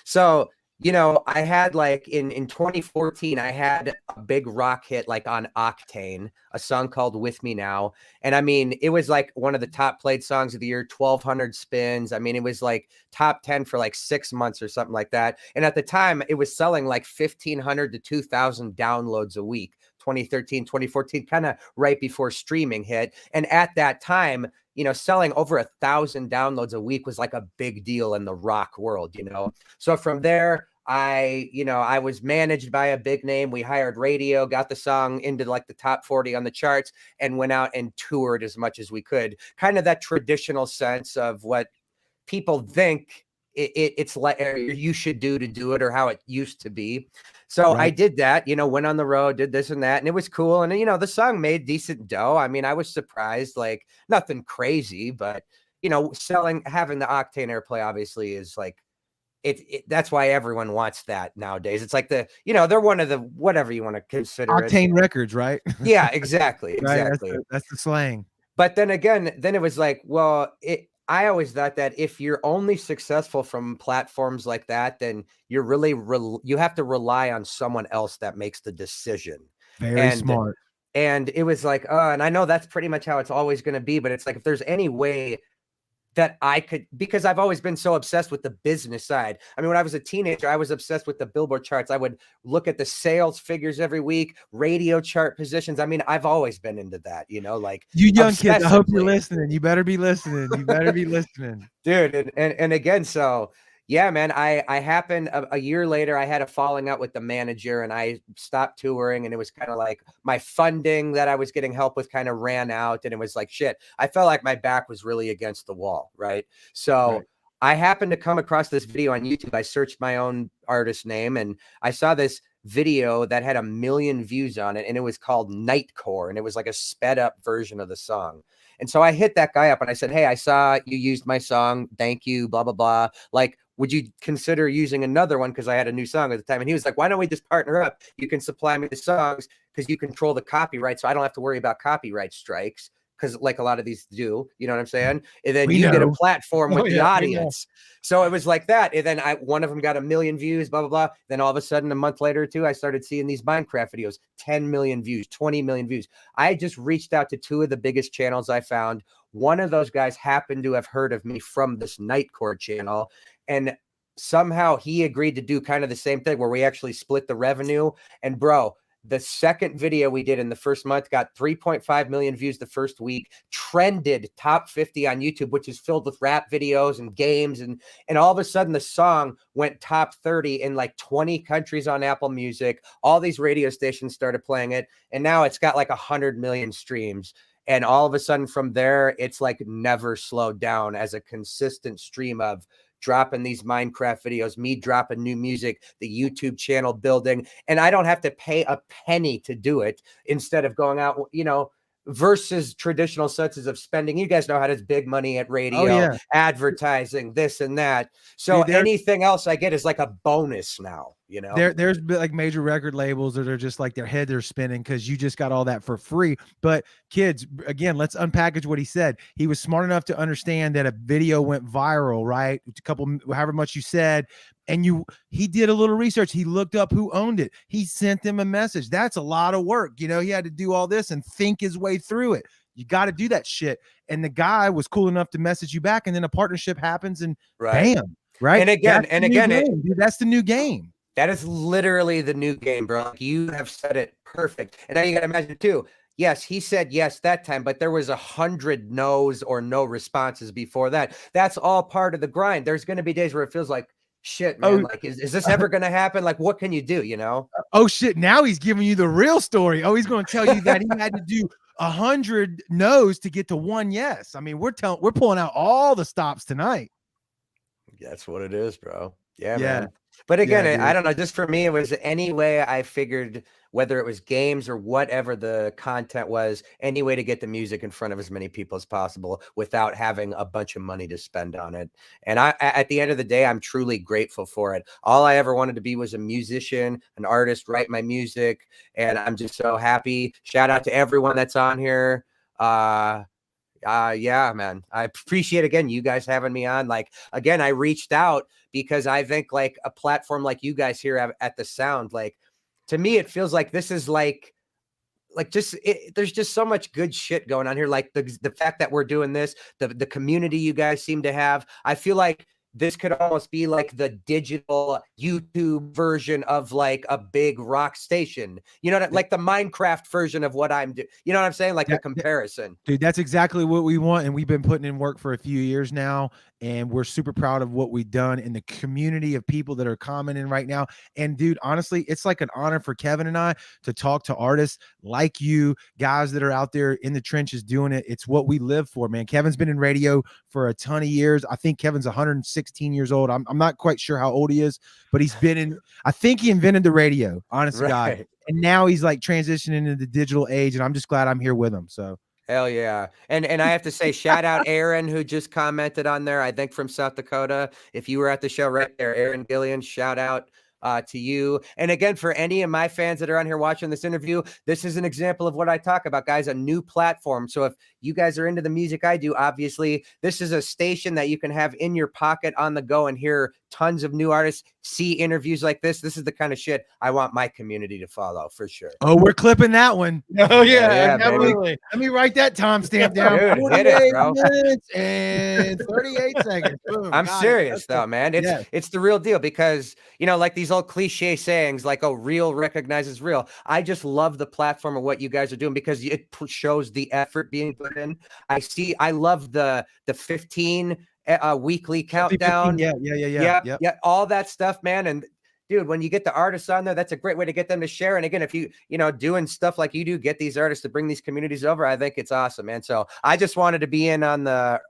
So, you know, I had like in 2014, I had a big rock hit like on Octane, a song called With Me Now. And I mean, it was like one of the top played songs of the year, 1,200 spins. I mean, it was like top 10 for like 6 months or something like that. And at the time, it was selling like 1,500 to 2,000 downloads a week. 2013, 2014, kind of right before streaming hit. And at that time, you know, selling over 1,000 downloads a week was like a big deal in the rock world, you know? So from there, I was managed by a big name. We hired radio, got the song into like the top 40 on the charts, and went out and toured as much as we could. Kind of that traditional sense of what people think it's like you should do to do it, or how it used to be. So I did that, you know, went on the road, did this and that, and it was cool. And, you know, the song made decent dough. I mean, I was surprised, like nothing crazy, but, you know, having the Octane airplay obviously is like, that's why everyone wants that nowadays. It's like you know, they're one of the, whatever you want to consider Octane Records, right? Yeah, exactly. Right? Exactly. That's the slang. But then again, it was like, well, I always thought that if you're only successful from platforms like that, then you're really, you have to rely on someone else that makes the decision. Very smart. And it was like, and I know that's pretty much how it's always going to be, but it's like, if there's any way that I could, because I've always been so obsessed with the business side. I mean, when I was a teenager, I was obsessed with the Billboard charts. I would look at the sales figures every week, radio chart positions. I mean, I've always been into that, you know, like you young kids, I hope you're listening. You better be listening. You better be listening. Dude. And again, so yeah, man, I happened a year later, I had a falling out with the manager and I stopped touring, and it was kind of like my funding that I was getting help with kind of ran out, and it was like, shit, I felt like my back was really against the wall. Right. So I happened to come across this video on YouTube. I searched my own artist name and I saw this video that had 1 million views on it, and it was called Nightcore, and it was like a sped up version of the song. And so I hit that guy up and I said, hey, I saw you used my song. Thank you, blah, blah, blah. Like, would you consider using another one? Because I had a new song at the time. And he was like, why don't we just partner up? You can supply me the songs because you control the copyright. So I don't have to worry about copyright strikes, because like a lot of these do, you know what I'm saying? And then you get a platform with the audience. So it was like that. And then one of them got 1 million views, blah, blah, blah. Then all of a sudden, a month later or two, I started seeing these Minecraft videos, 10 million views, 20 million views. I just reached out to 2 of the biggest channels I found. One of those guys happened to have heard of me from this Nightcore channel. And somehow he agreed to do kind of the same thing where we actually split the revenue. And bro, the second video we did in the first month got 3.5 million views the first week, trended top 50 on YouTube, which is filled with rap videos and games. And all of a sudden the song went top 30 in like 20 countries on Apple Music. All these radio stations started playing it. And now it's got like 100 million streams. And all of a sudden from there, it's like never slowed down as a consistent stream of dropping these Minecraft videos, me dropping new music, the YouTube channel building, and I don't have to pay a penny to do it instead of going out, you know, versus traditional senses of spending. You guys know how it's big money at radio, advertising, this and that. So anything else I get is like a bonus now, you know. There's like major record labels that are just like their heads are spinning because you just got all that for free. But kids, again, let's unpackage what he said. He was smart enough to understand that a video went viral, right? A couple, however much you said, and he did a little research. He looked up who owned it. He sent them a message. That's a lot of work. You know, he had to do all this and think his way through it. You got to do that shit. And the guy was cool enough to message you back, and then a partnership happens, and bam, right? And again, dude, that's the new game. That is literally the new game, bro. Like, you have said it perfect. And now you got to imagine too. Yes, he said yes that time, but there was 100 no's or no responses before that. That's all part of the grind. There's going to be days where it feels like, shit, man, like, is this ever going to happen? Like, what can you do, you know? Oh, shit, now he's giving you the real story. Oh, he's going to tell you that he had to do 100 no's to get to 1 yes. I mean, we're pulling out all the stops tonight. That's what it is, bro. Yeah, man. But again, Yeah, I dude. don't know. Just for me, it was any way I figured, whether it was games or whatever the content was, any way to get the music in front of as many people as possible without having a bunch of money to spend on it. And at the end of the day, I'm truly grateful for it. All I ever wanted to be was a musician, an artist, write my music. And I'm just so happy. Shout out to everyone that's on here. Yeah, man, I appreciate again you guys having me on. Like, again, I reached out because I think like a platform like you guys here at the Sound, like, to me it feels like this is like just there's just so much good shit going on here. Like the fact that we're doing this, the community you guys seem to have, I feel like this could almost be like the digital YouTube version of like a big rock station, you know, like the Minecraft version of what I'm doing. You know what I'm saying? Like a comparison. Dude, that's exactly what we want. And we've been putting in work for a few years now. And we're super proud of what we've done in the community of people that are commenting right now. And dude, honestly, it's like an honor for Kevin and I to talk to artists like you, guys that are out there in the trenches doing it. It's what we live for, man. Kevin's been in radio for a ton of years. I think Kevin's 116 years old. I'm not quite sure how old he is, but he's been in, I think he invented the radio, honest to God. And now he's like transitioning into the digital age. And I'm just glad I'm here with him. So. Hell yeah. And I have to say, shout out Aaron, who just commented on there, I think from South Dakota. If you were at the show right there, Aaron Gillian, shout out to you. And again, for any of my fans that are on here watching this interview, this is an example of what I talk about, guys, a new platform. So if you guys are into the music I do, obviously, this is a station that you can have in your pocket on the go and hear tons of new artists, see interviews like this. This is the kind of shit I want my community to follow for sure. Oh, we're clipping that one. Oh yeah, baby. Let me write that timestamp down. Dude, 48 hit it, bro. minutes and 38 seconds. Boom, I'm got serious it. though, man. It's the real deal, because, you know, like these old cliche sayings like, oh, real recognizes real. I just love the platform of what you guys are doing because it shows the effort being put in. I love the 15 weekly countdown. 15, yeah, all that stuff, man. And dude, when you get the artists on there, that's a great way to get them to share. And again, if you know, doing stuff like you do, get these artists to bring these communities over, I think it's awesome, man. So I just wanted to be in on the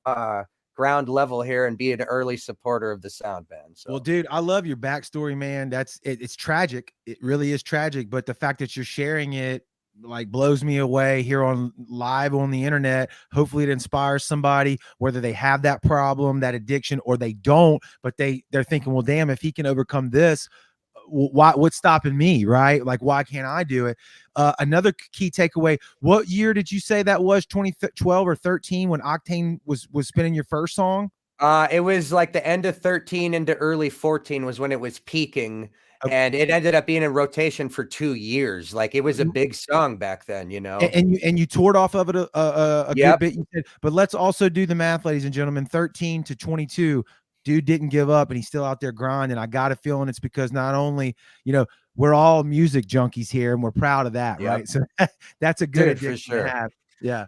ground level here and be an early supporter of the Sound band. So. Well, dude, I love your backstory, man. It's tragic. It really is tragic. But the fact that you're sharing it like blows me away here on live on the internet. Hopefully it inspires somebody, whether they have that problem, that addiction, or they don't, but they're thinking, well, damn, if he can overcome this, what's stopping me, right? Like, why can't I do it? Another key takeaway, what year did you say that was? 2012 or 13 when Octane was spinning your first song? It was like the end of 13 into early 14 was when it was peaking. Okay. And it ended up being in rotation for 2 years. Like, it was a big song back then, you know. And you toured off of it a good bit. You said, but let's also do the math, ladies and gentlemen. 13 to 22, dude didn't give up, and he's still out there grinding. I got a feeling it's because not only, you know, we're all music junkies here, and we're proud of that, right? So that's a good addiction to have.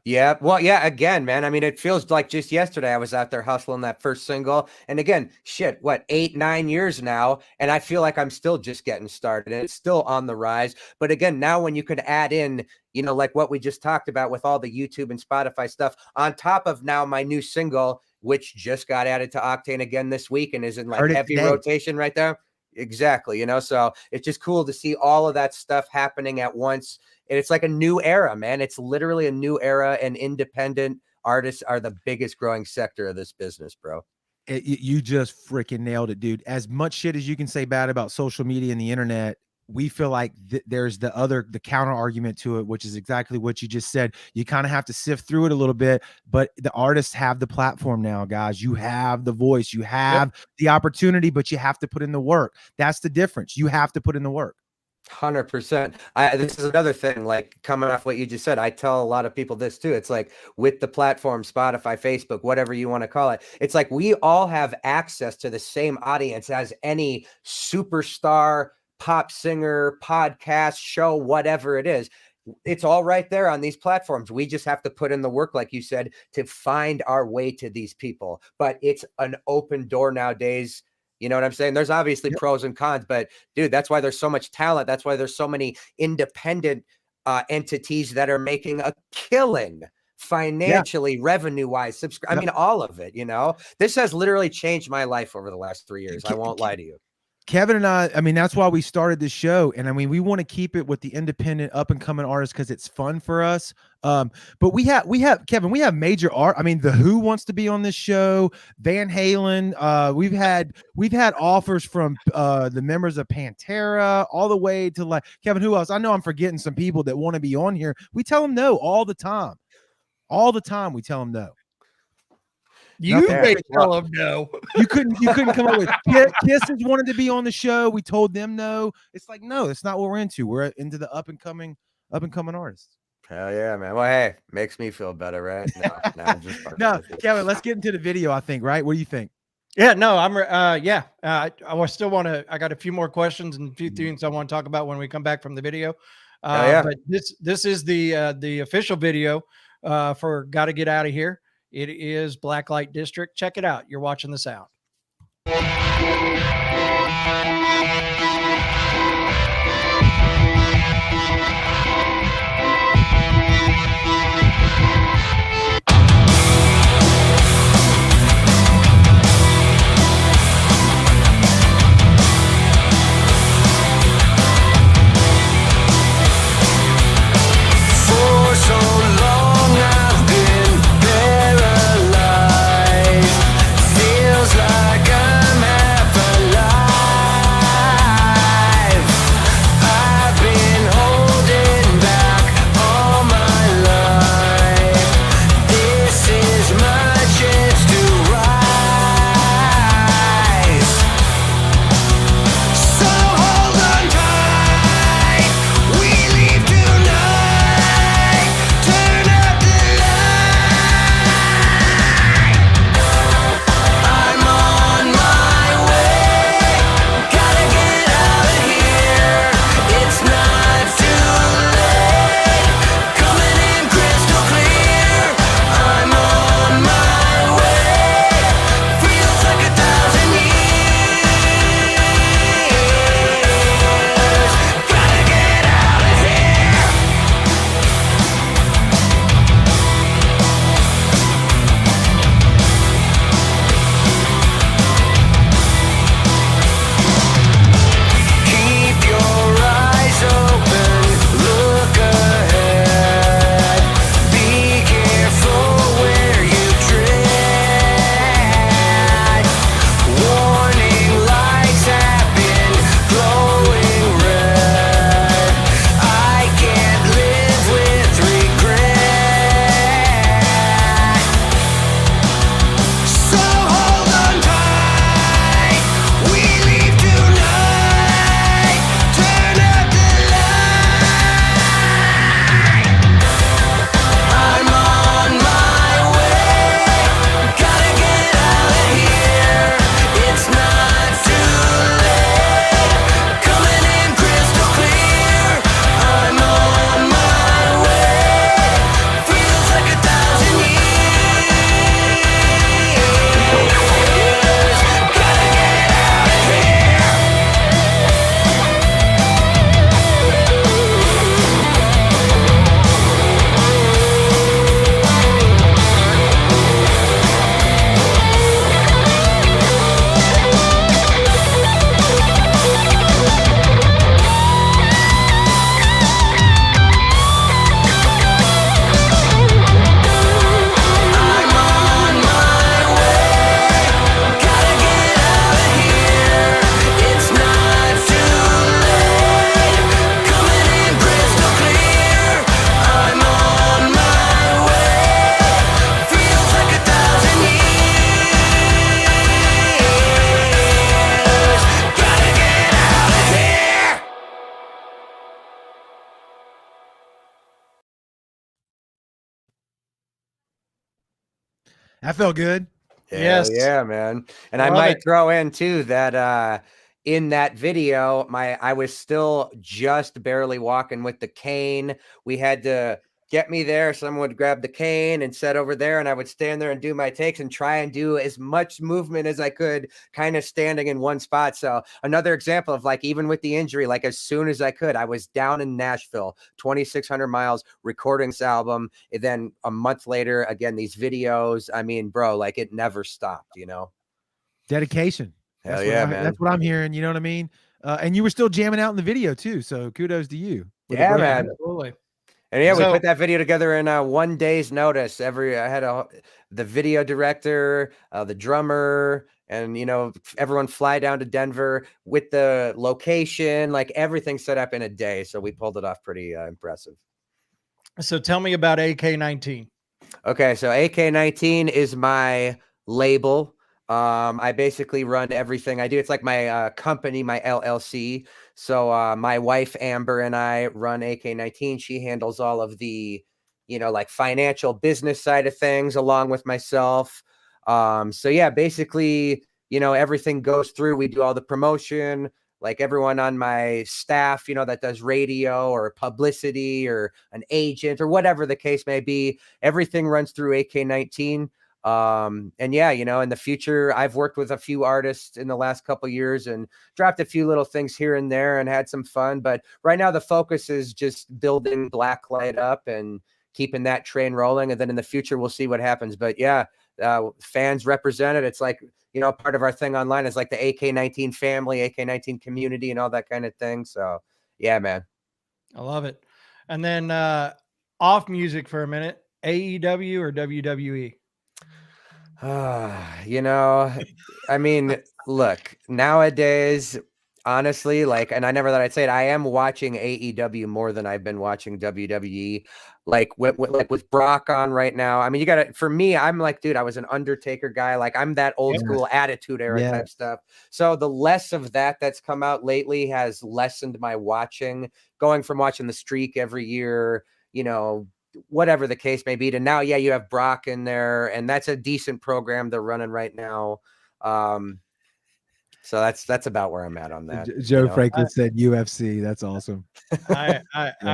Yeah. Well, yeah, again, man, I mean, it feels like just yesterday I was out there hustling that first single. And again, shit, what, 8-9 years now. And I feel like I'm still just getting started and it's still on the rise. But again, now when you could add in, you know, like what we just talked about with all the YouTube and Spotify stuff on top of now my new single, which just got added to Octane again this week and is in like heavy rotation right there. Exactly. You know, so it's just cool to see all of that stuff happening at once. And it's like a new era, man. It's literally a new era, and independent artists are the biggest growing sector of this business, bro. You just freaking nailed it, dude. As much shit as you can say bad about social media and the internet, we feel like there's the counter argument to it, which is exactly what you just said. You kind of have to sift through it a little bit, but the artists have the platform now, guys. You have the voice, you have the opportunity, but you have to put in the work. That's the difference. You have to put in the work. 100%. This is another thing, like coming off what you just said. I tell a lot of people this too. It's like with the platform, Spotify, Facebook, whatever you want to call it. It's like we all have access to the same audience as any superstar, pop singer, podcast, show, whatever it is. It's all right there on these platforms. We just have to put in the work, like you said, to find our way to these people. But it's an open door nowadays. You know what I'm saying? There's obviously pros and cons, but dude, that's why there's so much talent. That's why there's so many independent entities that are making a killing financially, revenue wise, I mean, all of it, you know, this has literally changed my life over the last 3 years. I won't lie to you. Kevin and I mean, that's why we started this show. And I mean, we want to keep it with the independent up and coming artists because it's fun for us. But we have Kevin, we have major art. I mean, The Who wants to be on this show, Van Halen. We've had offers from the members of Pantera all the way to like Kevin, who else? I know I'm forgetting some people that want to be on here. We tell them no all the time. All the time we tell them no. You Nothing. may tell them no. You couldn't come up with Kisses wanted to be on the show. We told them no. It's like, no, that's not what we're into. We're into the up and coming artists. Hell yeah, man. Well, hey, makes me feel better, right? No, I'm just fucking No, with you. Kevin, let's get into the video, I think, right? What do you think? Yeah, no, I'm I still want to. I got a few more questions and a few things I want to talk about when we come back from the video. Yeah. But this is the official video for Gotta Get Out of Here. It is Blacklite District. Check it out. You're watching the sound. For so long I've been paralyzed. Feels like I'm half alive. I've been holding back all my life. This is my chance to rise. So hold on tight. We leave tonight. Turn up the light. I'm on my way. Gotta get out of here. It's not too late. Coming in crystal clear. I'm on my way. Feels like 1,000 years. Gotta get out of here. Keep your eyes open, look ahead. Be careful where you tread. Warning lights have been glowing red. I can't live with regret. So hold on tight. We leave tonight. Turn up the light. I'm on my way. Gotta get out of here. It's not too late. Coming in crystal clear. I'm on my way. Feels like 1,000 years. Gotta get out of here. I'm on my way. Gotta get out of here. It's not too late. Coming in crystal clear. I'm on my way. Feels like 1,000 years. Gotta get out of here. That felt good. Hell Yes. yeah, man. And I Love might it. throw in too that in that video, I was still just barely walking with the cane. We had to get me there. Someone would grab the cane and set over there, and I would stand there and do my takes and try and do as much movement as I could, kind of standing in one spot. So another example of like, even with the injury, like as soon as I could, I was down in Nashville, 2,600 miles, recording this album. And then a month later, again, these videos. I mean, bro, like it never stopped, you know? Dedication. Hell yeah, man. That's what I'm hearing. You know what I mean? And you were still jamming out in the video too. So kudos to you. with the Yeah, Grudge man. Absolutely. And yeah, we So- put that video together in 1 day's notice. I had the video director, the drummer, and everyone fly down to Denver with the location, like everything set up in a day. So we pulled it off pretty impressive. So tell me about AK-19. Okay, so AK-19 is my label. I basically run everything I do. It's like my company, my LLC. So my wife Amber and I run AK-19. She handles all of the, like financial business side of things along with myself. So yeah, basically, everything goes through. We do all the promotion, like everyone on my staff, that does radio or publicity or an agent or whatever the case may be. Everything runs through AK-19. And yeah, in the future, I've worked with a few artists in the last couple of years and dropped a few little things here and there and had some fun. But right now the focus is just building Blacklite up and keeping that train rolling. And then in the future, we'll see what happens. But yeah, fans represented. It's like, part of our thing online is like the AK-19 family, AK-19 community and all that kind of thing. So yeah, man. I love it. And then off music for a minute, AEW or WWE? I mean, look, nowadays, honestly, and I never thought I'd say it, I am watching AEW more than I've been watching WWE. Like with Brock on right now. I mean, for me, I'm like, dude, I was an Undertaker guy. Like I'm that old school Attitude Era type stuff. So the less of that's come out lately has lessened my watching, going from watching the Streak every year, whatever the case may be, to now, yeah, you have Brock in there, and that's a decent program they're running right now. So that's about where I'm at on that. Joe Franklin said UFC. That's awesome. I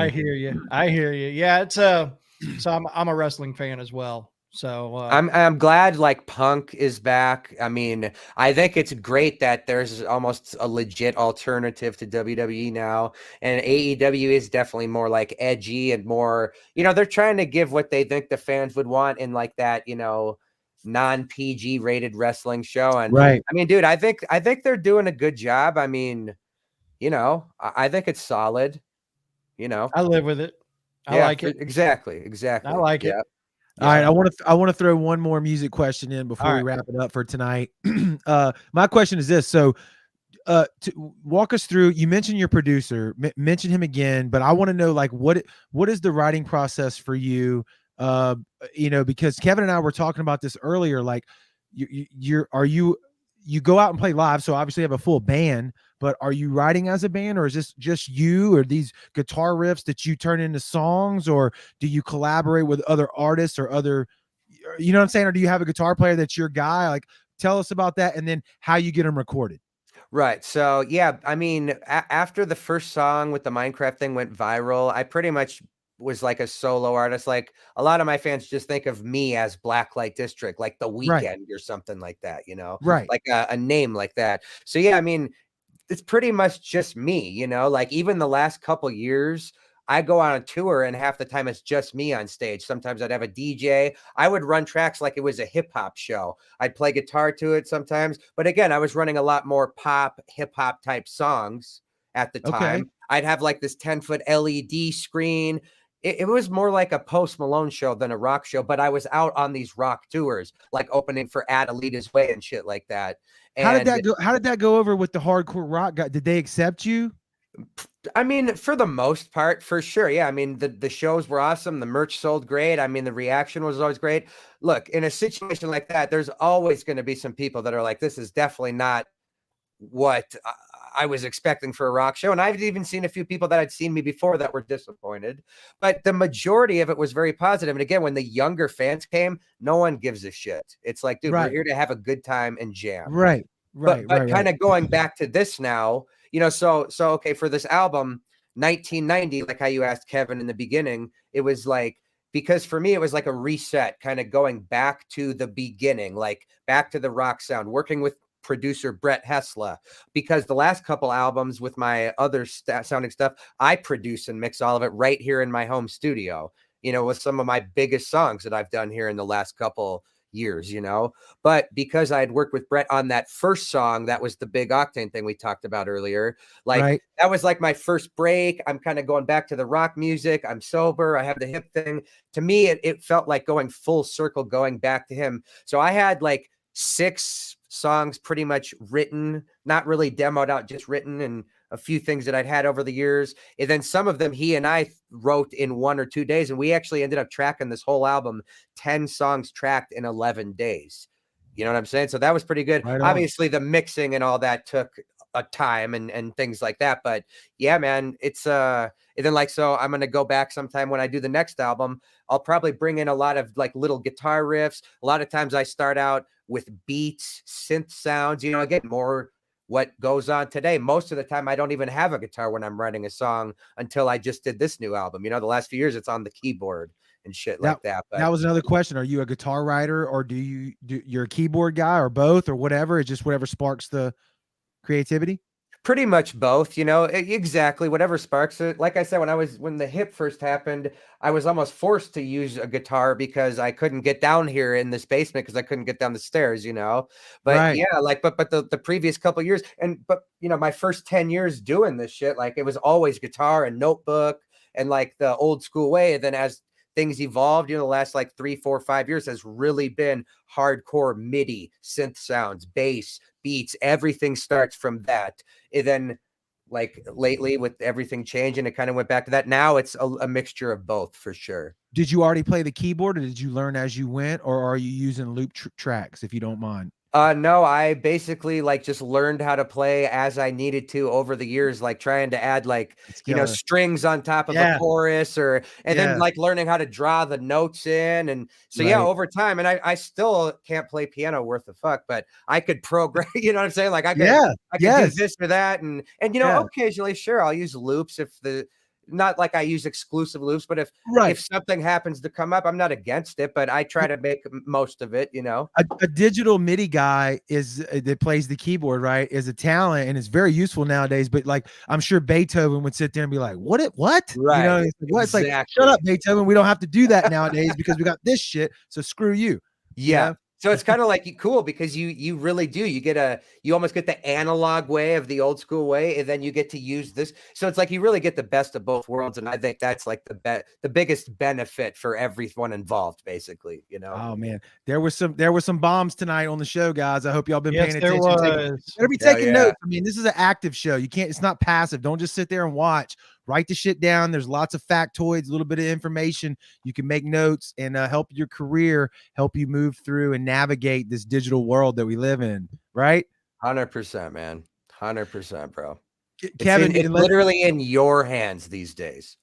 hear you. I hear you. Yeah, it's so I'm a wrestling fan as well. So I'm glad like Punk is back. I mean, I think it's great that there's almost a legit alternative to WWE now, and AEW is definitely more like edgy and more, they're trying to give what they think the fans would want in like that, non-PG rated wrestling show. And right. I mean, dude, I think they're doing a good job. I mean, I think it's solid. I live with it. I like it. Exactly. I like it. All right, I want to throw one more music question in before we wrap it up for tonight. My question is this: so, to walk us through. You mentioned your producer, mention him again, but I want to know like what is the writing process for you? Because Kevin and I were talking about this earlier. Like, you go out and play live, so obviously you have a full band. But are you writing as a band, or is this just you, or these guitar riffs that you turn into songs, or do you collaborate with other artists or other, you know what I'm saying? Or do you have a guitar player that's your guy? Like, tell us about that, and then how you get them recorded. Right. So yeah, I mean, after the first song with the Minecraft thing went viral, I pretty much was like a solo artist. Like a lot of my fans just think of me as Blacklite District, like The Weeknd or something like that, right? Like a name like that. So yeah, I mean, it's pretty much just me, like even the last couple years, I go on a tour and half the time it's just me on stage. Sometimes I'd have a DJ. I would run tracks like it was a hip hop show. I'd play guitar to it sometimes. But again, I was running a lot more pop, hip hop type songs at the time. I'd have like this 10-foot LED screen. It was more like a Post Malone show than a rock show, but I was out on these rock tours, like opening for Adelita's Way and shit like that. And how did that go over with the hardcore rock guy? Did they accept you? I mean, for the most part, for sure. Yeah. I mean, the shows were awesome. The merch sold great. I mean, the reaction was always great. Look, in a situation like that, there's always going to be some people that are like, this is definitely not what I was expecting for a rock show. And I've even seen a few people that had seen me before that were disappointed, but the majority of it was very positive. And again, when the younger fans came, no one gives a shit. It's like, dude, we're here to have a good time and jam. Right. But kind of going back to this now, so okay, for this album, 1990, like how you asked Kevin in the beginning, it was like, because for me, it was like a reset, kind of going back to the beginning, like back to the rock sound, working with producer Brett Hessla, because the last couple albums with my other sounding stuff, I produce and mix all of it right here in my home studio, with some of my biggest songs that I've done here in the last couple years, you know. But because I had worked with Brett on that first song, that was the Big Octane thing we talked about earlier. Like Right. that was like my first break. I'm kind of going back to the rock music. I'm sober. I have the hip thing. To me, it felt like going full circle, going back to him. So I had like 6 songs pretty much written, not really demoed out, just written, and a few things that I'd had over the years. And then some of them he and I wrote in 1 or 2 days. And we actually ended up tracking this whole album, 10 songs tracked in 11 days. You know what I'm saying? So that was pretty good. Right on. Obviously, the mixing and all that took a time and things like that. But yeah, man, it's and then like, so I'm going to go back sometime when I do the next album. I'll probably bring in a lot of like little guitar riffs. A lot of times I start out with beats, synth sounds, you know, again, more what goes on today. Most of the time I don't even have a guitar when I'm writing a song until I just did this new album. You know, the last few years it's on the keyboard and shit like that. But that was another question. Are you a guitar writer, or you're a keyboard guy, or both, or whatever? It's just whatever sparks the creativity. pretty much both, you know, exactly whatever sparks it. Like I said, when the hip first happened, I was almost forced to use a guitar because I couldn't get down here in this basement because I couldn't get down the stairs, you know. But Right. yeah, like but the previous couple years, but you know, my first 10 years doing this shit, like it was always guitar and notebook and like the old school way. And then as things evolved, you know, the last like 3, 4, 5 years has really been hardcore MIDI, synth sounds, bass, beats, everything starts from that. And then like lately with everything changing, it kind of went back to that. Now it's a mixture of both for sure. Did you already play the keyboard, or did you learn as you went, or are you using loop tracks, if you don't mind? No, I basically like just learned how to play as I needed to over the years, like trying to add like, It's you know, killer. strings on top of Yeah. the chorus and Yeah. then like learning how to draw the notes in. And so, yeah, Right. over time, and I still can't play piano worth a fuck, but I could program, you know what I'm saying? Like I could do Yes. this or that. And, you know, Yeah. occasionally, sure, I'll use loops not like I use exclusive loops, but Right. if something happens to come up, I'm not against it, but I try to make most of it, you know? A digital MIDI guy that plays the keyboard, right, is a talent, and it's very useful nowadays. But like, I'm sure Beethoven would sit there and be like, "What? What? You know, Right. it's like, what? It's like, Exactly. shut up, Beethoven. We don't have to do that nowadays because we got this shit. So screw you." Yeah. know? So it's kind of like cool because you really do. You almost get the analog way of the old school way, and then you get to use this. So it's like you really get the best of both worlds. And I think that's like the biggest benefit for everyone involved, basically, you know. Oh man, there was some bombs tonight on the show, guys. I hope y'all been Yes, paying there attention. was. Better be Hell taking yeah. notes. I mean, this is an active show. You can't. It's not passive. Don't just sit there and watch. Write the shit down. There's lots of factoids, a little bit of information. You can make notes and help your career, help you move through and navigate this digital world that we live in. Right, 100%, man. 100%, bro. Kevin? It's literally in your hands these days.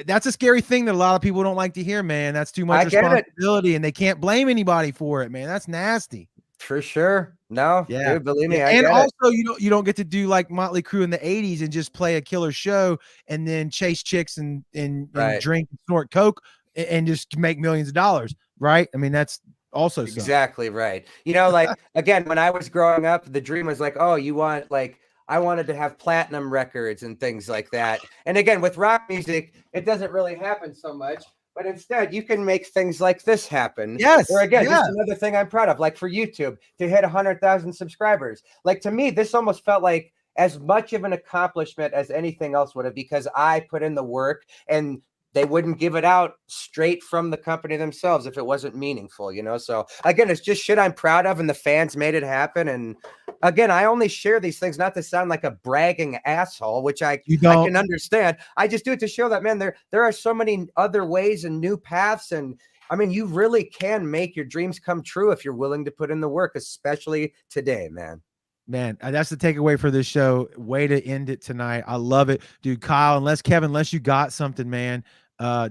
That's a scary thing that a lot of people don't like to hear, man. That's too much I get it. responsibility, and they can't blame anybody for it, man. That's nasty. For sure. No, Yeah. dude, believe me. I And get it. also, you don't get to do like Motley Crue in the 80s and just play a killer show and then chase chicks and Right. drink and snort coke and just make millions of dollars, right? I mean, that's also sucks. Exactly right. You know, like again, when I was growing up, the dream was like, oh, I wanted to have platinum records and things like that. And again, with rock music, it doesn't really happen so much. But instead, you can make things like this happen. Yes, Or again, yeah. just another thing I'm proud of, like for YouTube to hit 100,000 subscribers. Like to me, this almost felt like as much of an accomplishment as anything else would have, because I put in the work and they wouldn't give it out straight from the company themselves if it wasn't meaningful, you know? So again, it's just shit I'm proud of, and the fans made it happen. And again, I only share these things not to sound like a bragging asshole, which I can understand. I just do it to show that, man, there are so many other ways and new paths. And I mean, you really can make your dreams come true if you're willing to put in the work, especially today, man. Man, that's the takeaway for this show. Way to end it tonight. I love it, dude. Kyle, unless you got something, man,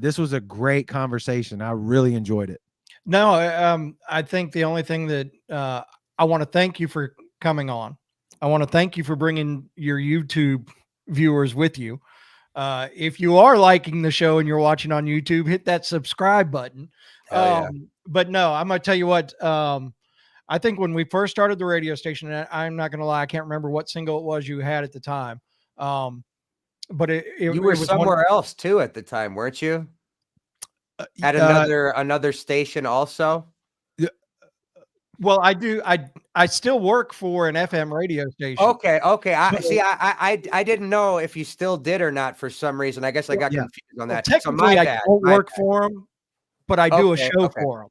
this was a great conversation. I really enjoyed it. No, I think the only thing that I want to thank you for coming on. I want to thank you for bringing your YouTube viewers with you. If you are liking the show and you're watching on YouTube, hit that subscribe button. Hell yeah. But no, I'm going to tell you what, I think when we first started the radio station, and I'm not going to lie, I can't remember what single it was you had at the time. But You were was somewhere else too at the time, weren't you? At another station also? Well, I do. I still work for an FM radio station. Okay. I didn't know if you still did or not for some reason. I guess I got Yeah. confused on Well, that. So technically, my I bad. don't my work bad. for them, but I do a Okay, show okay. for them.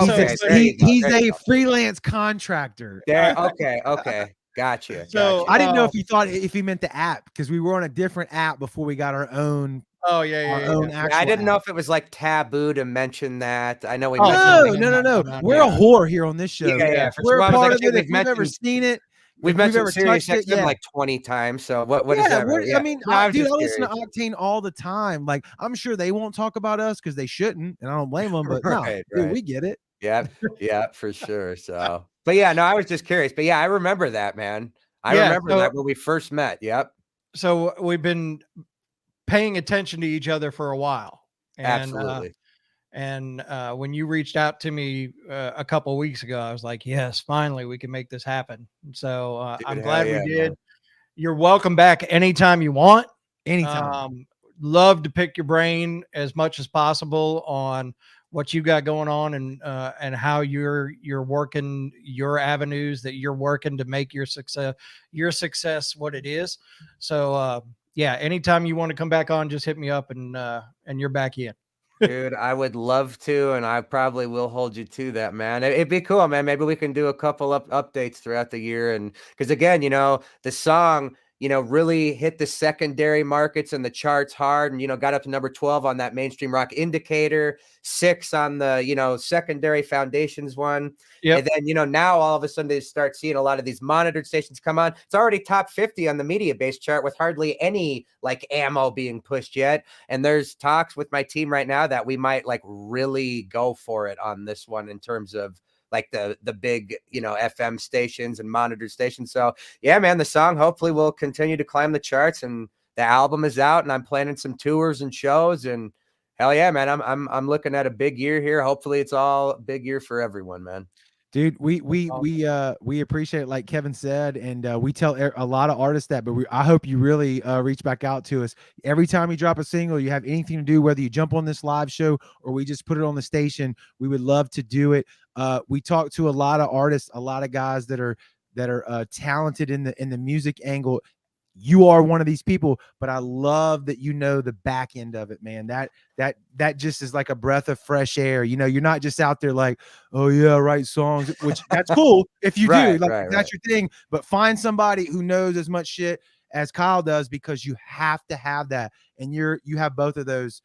Okay, So- there you go, he's there you a go. freelance contractor. There. Okay. Gotcha. So, I didn't know if he meant the app, because we were on a different app before we got our own Oh yeah. actual. I didn't app. know if it was like taboo to mention that. I know we Oh, mentioned No, like, no. We're a whore here on this show. Yeah, for We're sure. I a was part like, of shit, it. If you've ever seen it, we've if mentioned ever Sirius touched it, XM yeah. like 20 times. So what is Yeah, that? Right? Yeah. I mean, No, I was dude, I just listen to curious. Octane all the time. Like, I'm sure they won't talk about us because they shouldn't, and I don't blame them. But no, Right, dude, right. we get it. Yeah, for sure. So, but yeah, no, I was just curious. But yeah, I remember that, man. I Yeah, remember so- that when we first met. Yep. So we've been paying attention to each other for a while. And, Absolutely. And when you reached out to me a couple of weeks ago, I was like, yes, finally we can make this happen. So Dude, I'm hell glad yeah, we did. man. You're welcome back anytime you want. Anytime. Love to pick your brain as much as possible on what you got going on and how you're working your avenues that you're working to make your success what it is. So yeah, anytime you want to come back on, just hit me up and you're back in. Dude, I would love to, and I probably will hold you to that, man. It'd be cool, man. Maybe we can do a couple updates throughout the year, and because again, the song, really hit the secondary markets and the charts hard, and got up to number 12 on that mainstream rock indicator, 6 on the secondary foundations one. Yep. And then now all of a sudden they start seeing a lot of these monitored stations come on. It's already top 50 on the media based chart with hardly any like ammo being pushed yet. And there's talks with my team right now that we might like really go for it on this one in terms of like the big FM stations and monitored stations. So yeah, man, the song hopefully will continue to climb the charts, and the album is out, and I'm planning some tours and shows, and hell yeah, man, I'm looking at a big year here. Hopefully it's all a big year for everyone, man. Dude, we appreciate it, like Kevin said, and we tell a lot of artists that. But I hope you really reach back out to us every time you drop a single. You have anything to do, whether you jump on this live show or we just put it on the station. We would love to do it. We talk to a lot of artists, a lot of guys that are talented in the music angle. You are one of these people, but I love that the back end of it, man. That just is like a breath of fresh air. You're not just out there like, oh yeah, write songs, which that's cool if you do, like that's your thing. But find somebody who knows as much shit as Kyle does, because you have to have that, and you have both of those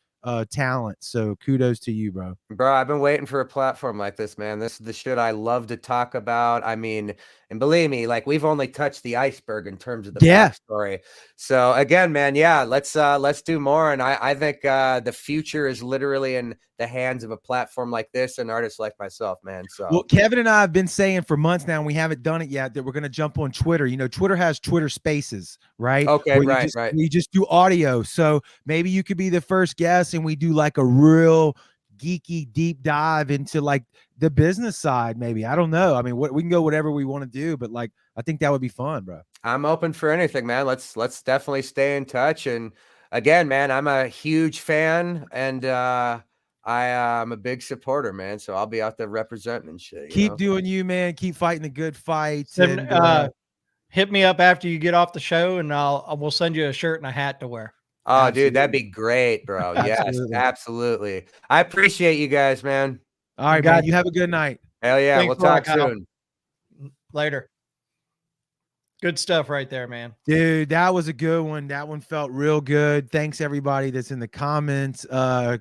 talents. So kudos to you, bro. I've been waiting for a platform like this, man. This is the shit I love to talk about. I mean, and believe me, like we've only touched the iceberg in terms of the backstory. So again, man, yeah, let's do more. And I think the future is literally in the hands of a platform like this and artists like myself, man. So well, Kevin and I have been saying for months now, and we haven't done it yet, that we're going to jump on Twitter. Twitter has Twitter Spaces, right? Okay, right. We just do audio. So maybe you could be the first guest, and we do like a real geeky deep dive into like the business side. Maybe, I don't know. I mean, we can go whatever we want to do, but like I think that would be fun, bro. I'm open for anything, man. Let's definitely stay in touch. And again, man, I'm a huge fan, and I am a big supporter, man. So I'll be out there representing and shit. Keep doing you, man. Keep fighting the good fights. And hit me up after you get off the show, and we'll send you a shirt and a hat to wear. Oh, Absolutely. dude, that'd be great, bro. Yes, absolutely. I appreciate you guys, man. All right, man. You have a good night. Hell yeah. Thanks We'll a lot, talk Kyle. soon. Later. Good stuff right there, man. Dude, that was a good one. That one felt real good. Thanks everybody that's in the comments.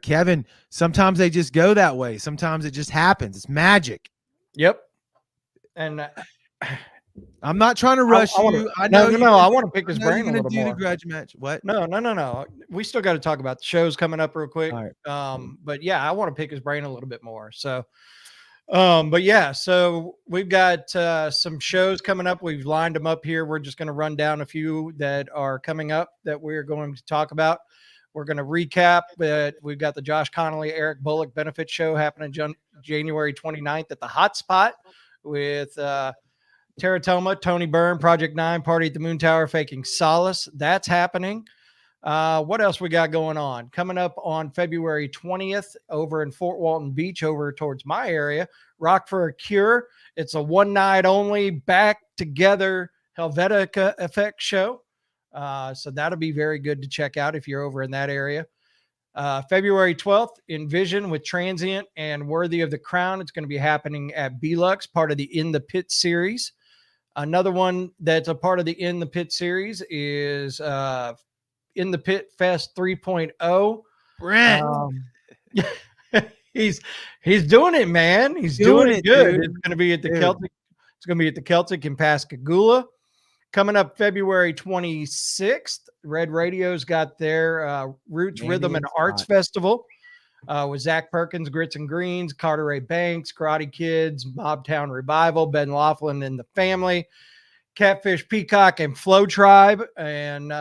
Kevin, sometimes they just go that way. Sometimes it just happens. It's magic. Yep. And I'm not trying to rush you. I know. know. No, I want to pick his brain a you're little gonna do more. the grudge match. What? No. We still got to talk about the shows coming up real quick. All right. But yeah, I want to pick his brain a little bit more. So, but yeah, so we've got some shows coming up. We've lined them up here. We're just going to run down a few that are coming up that we're going to talk about. We're going to recap that we've got the Josh Connolly, Eric Bullock benefit show happening January 29th at the Hot Spot with Teratoma, Tony Byrne, Project 9, Party at the Moon Tower, Faking Solace. That's happening. What else we got going on? Coming up on February 20th over in Fort Walton Beach, over towards my area, Rock for a Cure. It's a one night only back together Helvetica Effect show. So that'll be very good to check out if you're over in that area. February 12th, Envision with Transient and Worthy of the Crown. It's going to be happening at Belux, part of the In the Pit series. Another one that's a part of the In the Pit series is In the Pit Fest 3.0. Brent. He's doing it, man. He's doing it good. Dude. It's going to be at the Celtic. It's going to be at the Celtic in Pascagoula. Coming up February 26th, Red Radio's got their Roots Rhythm and Arts Festival with Zach Perkins, Grits and Greens, Carteret Banks, Karate Kids, Mobtown Revival, Ben Laughlin and the Family, Catfish Peacock, and Flow Tribe. And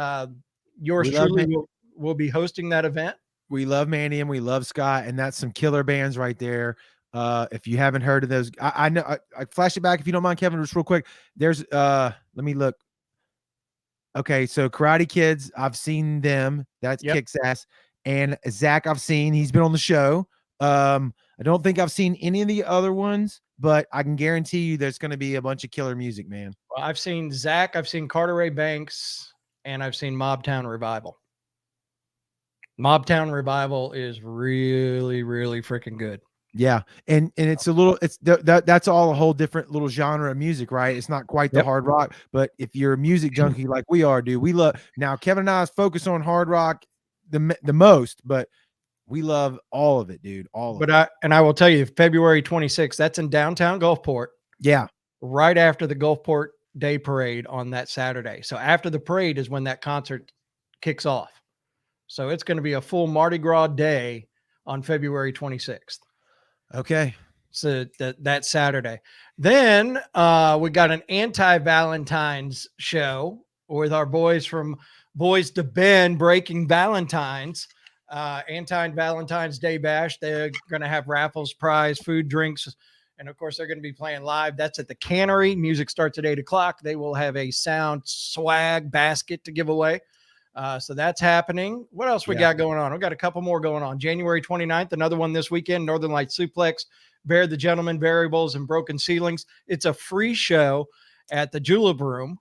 yours truly will be hosting that event. We love Manny and we love Scott, and that's some killer bands right there. If you haven't heard of those, I know I flash it back if you don't mind, Kevin, just real quick. There's let me look. Okay, so Karate Kids, I've seen them. That kicks ass. And Zach, I've seen. He's been on the show. I don't think I've seen any of the other ones, but I can guarantee you there's going to be a bunch of killer music, man. Well, I've seen Zach, I've seen Carteret Banks, and I've seen Mobtown Revival. Mobtown Revival is really, really freaking good. Yeah, and it's a little, it's that's all a whole different little genre of music, right? It's not quite the hard rock, but if you're a music junkie like we are, dude, we love. Now Kevin and I focus on hard rock the most, but we love all of it, dude. All of it. I will tell you, February 26th, that's in downtown Gulfport. Yeah, right after the Gulfport Day Parade on that Saturday. So after the parade is when that concert kicks off. So it's going to be a full Mardi Gras day on February 26th. Okay. So that Saturday. Then we got an anti-Valentine's show with our boys from Boys to Ben, Breaking Valentines. Anti-Valentine's Day Bash. They're going to have raffles, prize, food, drinks, and of course they're going to be playing live. That's at the Cannery. Music starts at 8 o'clock. They will have a sound swag basket to give away. So that's happening. What else we got going on? We got a couple more going on. January 29th, another one this weekend, Northern Light Suplex, Bear the Gentleman, Variables, and Broken Ceilings. It's a free show at the Julep Room.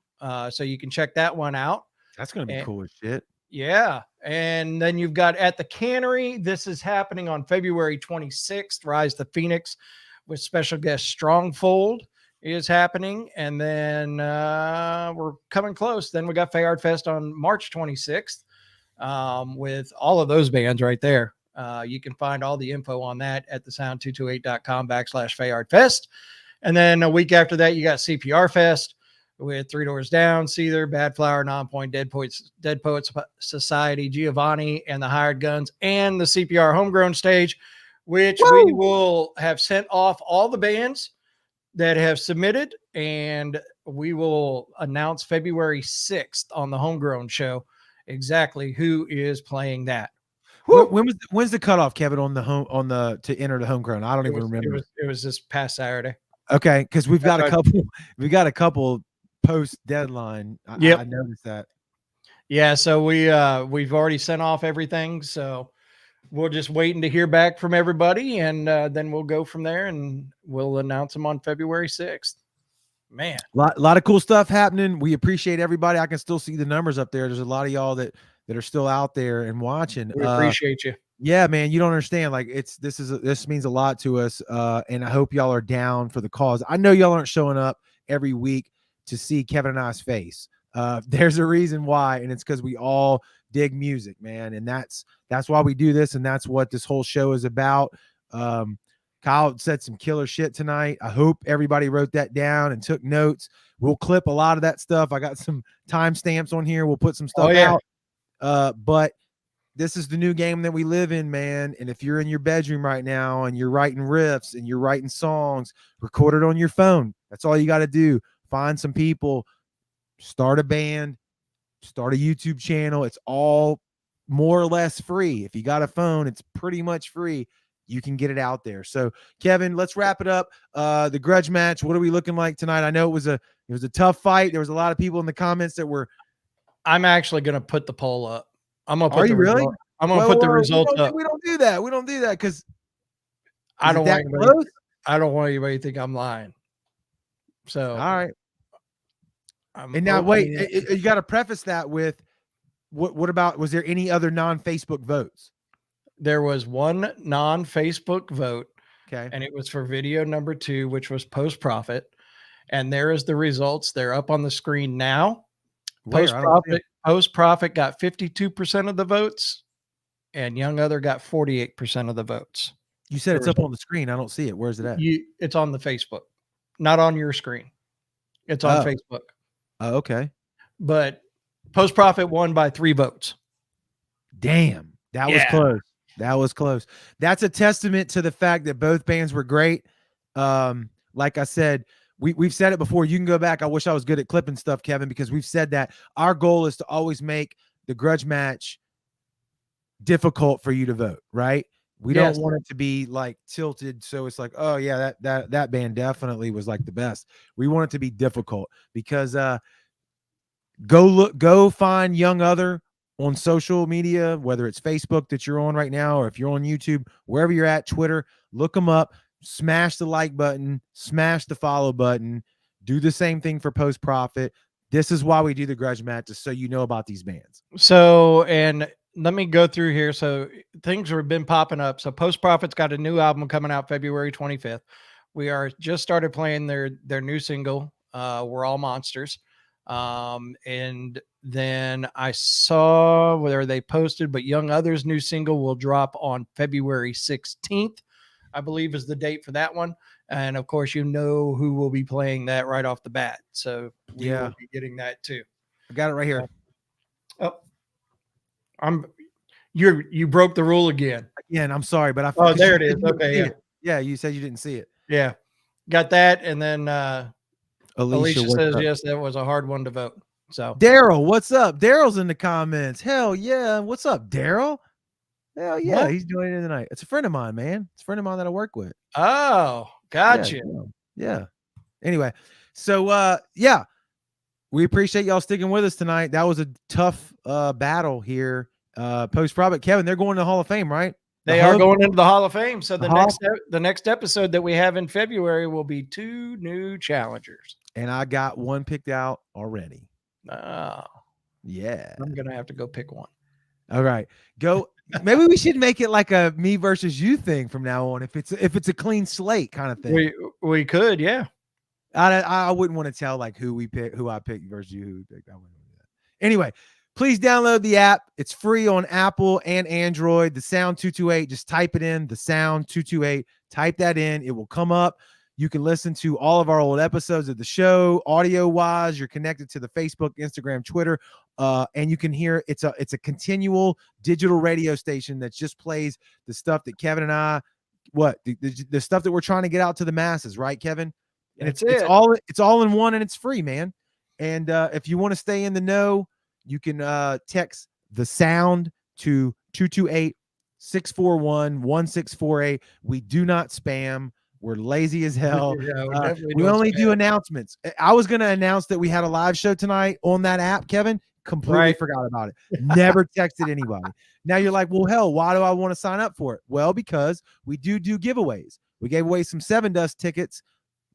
So you can check that one out. That's going to be cool as shit. Yeah. And then you've got at the Cannery. This is happening on February 26th, Rise to Phoenix with special guest Strongfold is happening. And then we're coming close. Then we got Fayard Fest on March 26th with all of those bands right there. You can find all the info on that at thesound228.com/Fayard Fest. And then a week after that, you got CPR Fest with Three Doors Down, Seether, Bad Flower, Nonpoint, Dead Poets Society, Giovanni, and the Hired Guns, and the CPR Homegrown Stage, which we will have sent off all the bands that have submitted, and we will announce February 6th on the Homegrown show exactly who is playing that. When's the cutoff, Kevin, on the to enter the Homegrown? I don't even remember. It was this past Saturday. Okay, because we've got a couple post deadline. I noticed that. Yeah, so we've already sent off everything, so we're just waiting to hear back from everybody, and then we'll go from there, and we'll announce them on February 6th. Man, a lot of cool stuff happening. We appreciate everybody. I can still see the numbers up there. There's a lot of y'all that are still out there and watching. We appreciate you. Yeah, man, you don't understand. Like this means a lot to us, and I hope y'all are down for the cause. I know y'all aren't showing up every week to see Kevin and I's face. There's a reason why, and it's because we all dig music, man, and that's why we do this, and that's what this whole show is about. Kyle said some killer shit tonight. I hope everybody wrote that down and took notes. We'll clip a lot of that stuff. I got some timestamps on here. We'll put some stuff out. But this is the new game that we live in, man. And if you're in your bedroom right now and you're writing riffs and you're writing songs, record it on your phone. That's all you got to do. Find some people, start a band, start a YouTube channel. It's all more or less free. If you got a phone, it's pretty much free. You can get it out there. So, Kevin, let's wrap it up. The grudge match. What are we looking like tonight? I know it was a tough fight. There was a lot of people in the comments that were. I'm actually going to put the poll up. I'm gonna Are put the you really? result. I'm gonna put the results up. We don't do that. We don't do that because I don't want anybody. close. I don't want anybody to think I'm lying. So, All right. I'm And now, wait, opening it. you got to preface that with what about, was there any other non-Facebook votes? There was one non-Facebook vote, Okay. and it was for video number 2, which was Post Profit. And there is the results. They're up on the screen now. Where? I don't see it. Post Profit got 52% of the votes, and Young Other got 48% of the votes. You said it's up on the screen. I don't see it. Where's it at? It's on the Facebook, not on your screen. It's on Facebook. Oh, okay. But Post Profit won by 3 votes. Damn. That was close. That was close. That's a testament to the fact that both bands were great. Like I said, we've said it before. You can go back. I wish I was good at clipping stuff, Kevin, because we've said that our goal is to always make the grudge match difficult for you to vote, right? We don't want it to be like tilted. So it's like, oh yeah, that band definitely was like the best. We want it to be difficult because go find Young Other on social media, whether it's Facebook that you're on right now, or if you're on YouTube, wherever you're at, Twitter, look them up, smash the like button, smash the follow button, do the same thing for Post Profit. This is why we do the grudge match, just so you know about these bands. So, and let me go through here. So things have been popping up. So Post Profit's got a new album coming out February 25th. We are just started playing their new single, We're All Monsters. And then I saw where they posted, but Young Other's new single will drop on February 16th, I believe is the date for that one. And of course, you know who will be playing that right off the bat. So we will be getting that too. I got it right here. Oh, you broke the rule again. Again, I'm sorry, but there it is. Okay. Yeah. You said you didn't see it. Yeah. Got that. And then, Alicia says, up? yes, that was a hard one to vote. So Daryl, what's up? Daryl's in the comments. Hell yeah. What's up, Daryl? Hell yeah. He's doing it tonight. It's a friend of mine, man. It's a friend of mine that I work with. Oh, gotcha. Yeah. Anyway, so yeah, we appreciate y'all sticking with us tonight. That was a tough battle here. Post Profit, Kevin, they're going to the Hall of Fame, right? They are going into the Hall of Fame. So the next episode that we have in February will be 2 new challengers. And I got one picked out already. Oh, yeah. I'm gonna have to go pick one. All right, go. Maybe we should make it like a me versus you thing from now on. If it's a clean slate kind of thing, we could, yeah. I wouldn't want to tell like who I picked versus you who we picked. I wouldn't do that. Anyway, please download the app. It's free on Apple and Android. The Sound 228. Just type it in. The Sound 228. Type that in. It will come up. You can listen to all of our old episodes of the show, audio-wise. You're connected to the Facebook, Instagram, Twitter, and you can hear it's a continual digital radio station that just plays the stuff that Kevin and I, the stuff that we're trying to get out to the masses, right, Kevin? And it's all in one, and it's free, man. And if you want to stay in the know, you can text the Sound to 228-641-1648. We do not spam. We're lazy as hell. We only do announcements. I was going to announce that we had a live show tonight on that app, Kevin. Completely forgot about it. Never texted anybody. Now you're like, well, hell, why do I want to sign up for it? Well, because we do giveaways. We gave away some Seven Dust tickets,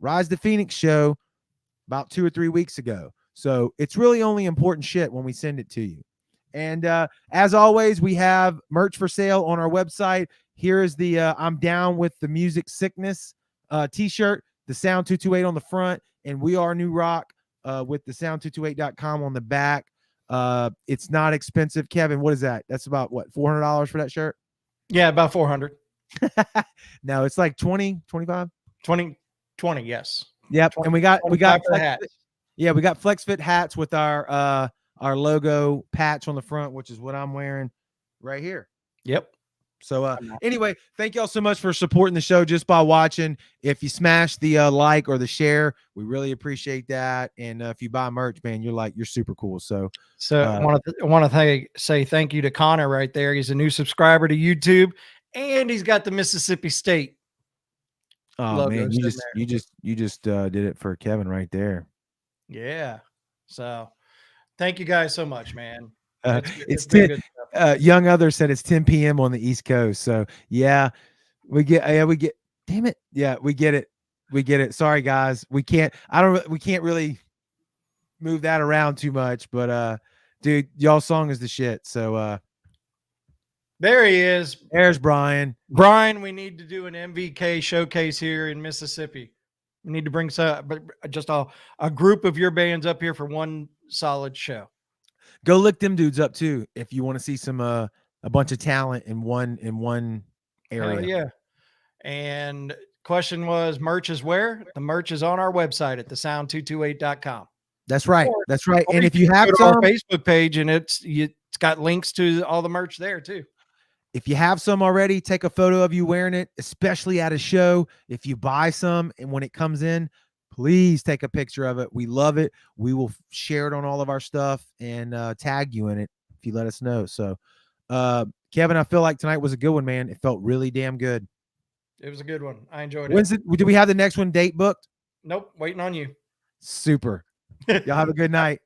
Rise the Phoenix show about 2 or 3 weeks ago. So it's really only important shit when we send it to you. And as always, we have merch for sale on our website. Here is the I'm Down with the Music Sickness t-shirt, the Sound 228 on the front, and We Are New Rock with the sound228.com on the back. It's not expensive. Kevin, what is that? That's about what, $400 for that shirt? Yeah, about 400. No, it's like 20, 25? 20, yes. Yep. 20, and we got hats. Yeah, we got Flex Fit hats with our logo patch on the front, which is what I'm wearing right here. Yep. So anyway, thank y'all so much for supporting the show just by watching. If you smash the like or the share, we really appreciate that. And if you buy merch, man, you're super cool. So I want to say thank you to Connor right there. He's a new subscriber to YouTube, and he's got the Mississippi State. Oh man, you just did it for Kevin right there. Yeah. So thank you guys so much, man. Young Other said it's 10 p.m. on the East Coast. So yeah, we get. Damn it. Yeah, we get it. We get it. Sorry guys, we can't. We can't really move that around too much. But dude, y'all song is the shit. So There he is. there's Brian. Brian, we need to do an MVK showcase here in Mississippi. We need to bring just a group of your bands up here for one solid show. Go look them dudes up too if you want to see some a bunch of talent in one area. Hell yeah. And question was, merch is where? The merch is on our website at thesound228.com. That's right. That's right. Or And you if you can have go to our some, Facebook page, and it's got links to all the merch there too. if you have some already, take a photo of you wearing it, especially at a show. If you buy some and when it comes in, please take a picture of it. We love it. We will share it on all of our stuff and tag you in it if you let us know. So, Kevin, I feel like tonight was a good one, man. It felt really damn good. It was a good one. I enjoyed When's it. Do we have the next one date booked? Nope, waiting on you. Super. Y'all have a good night.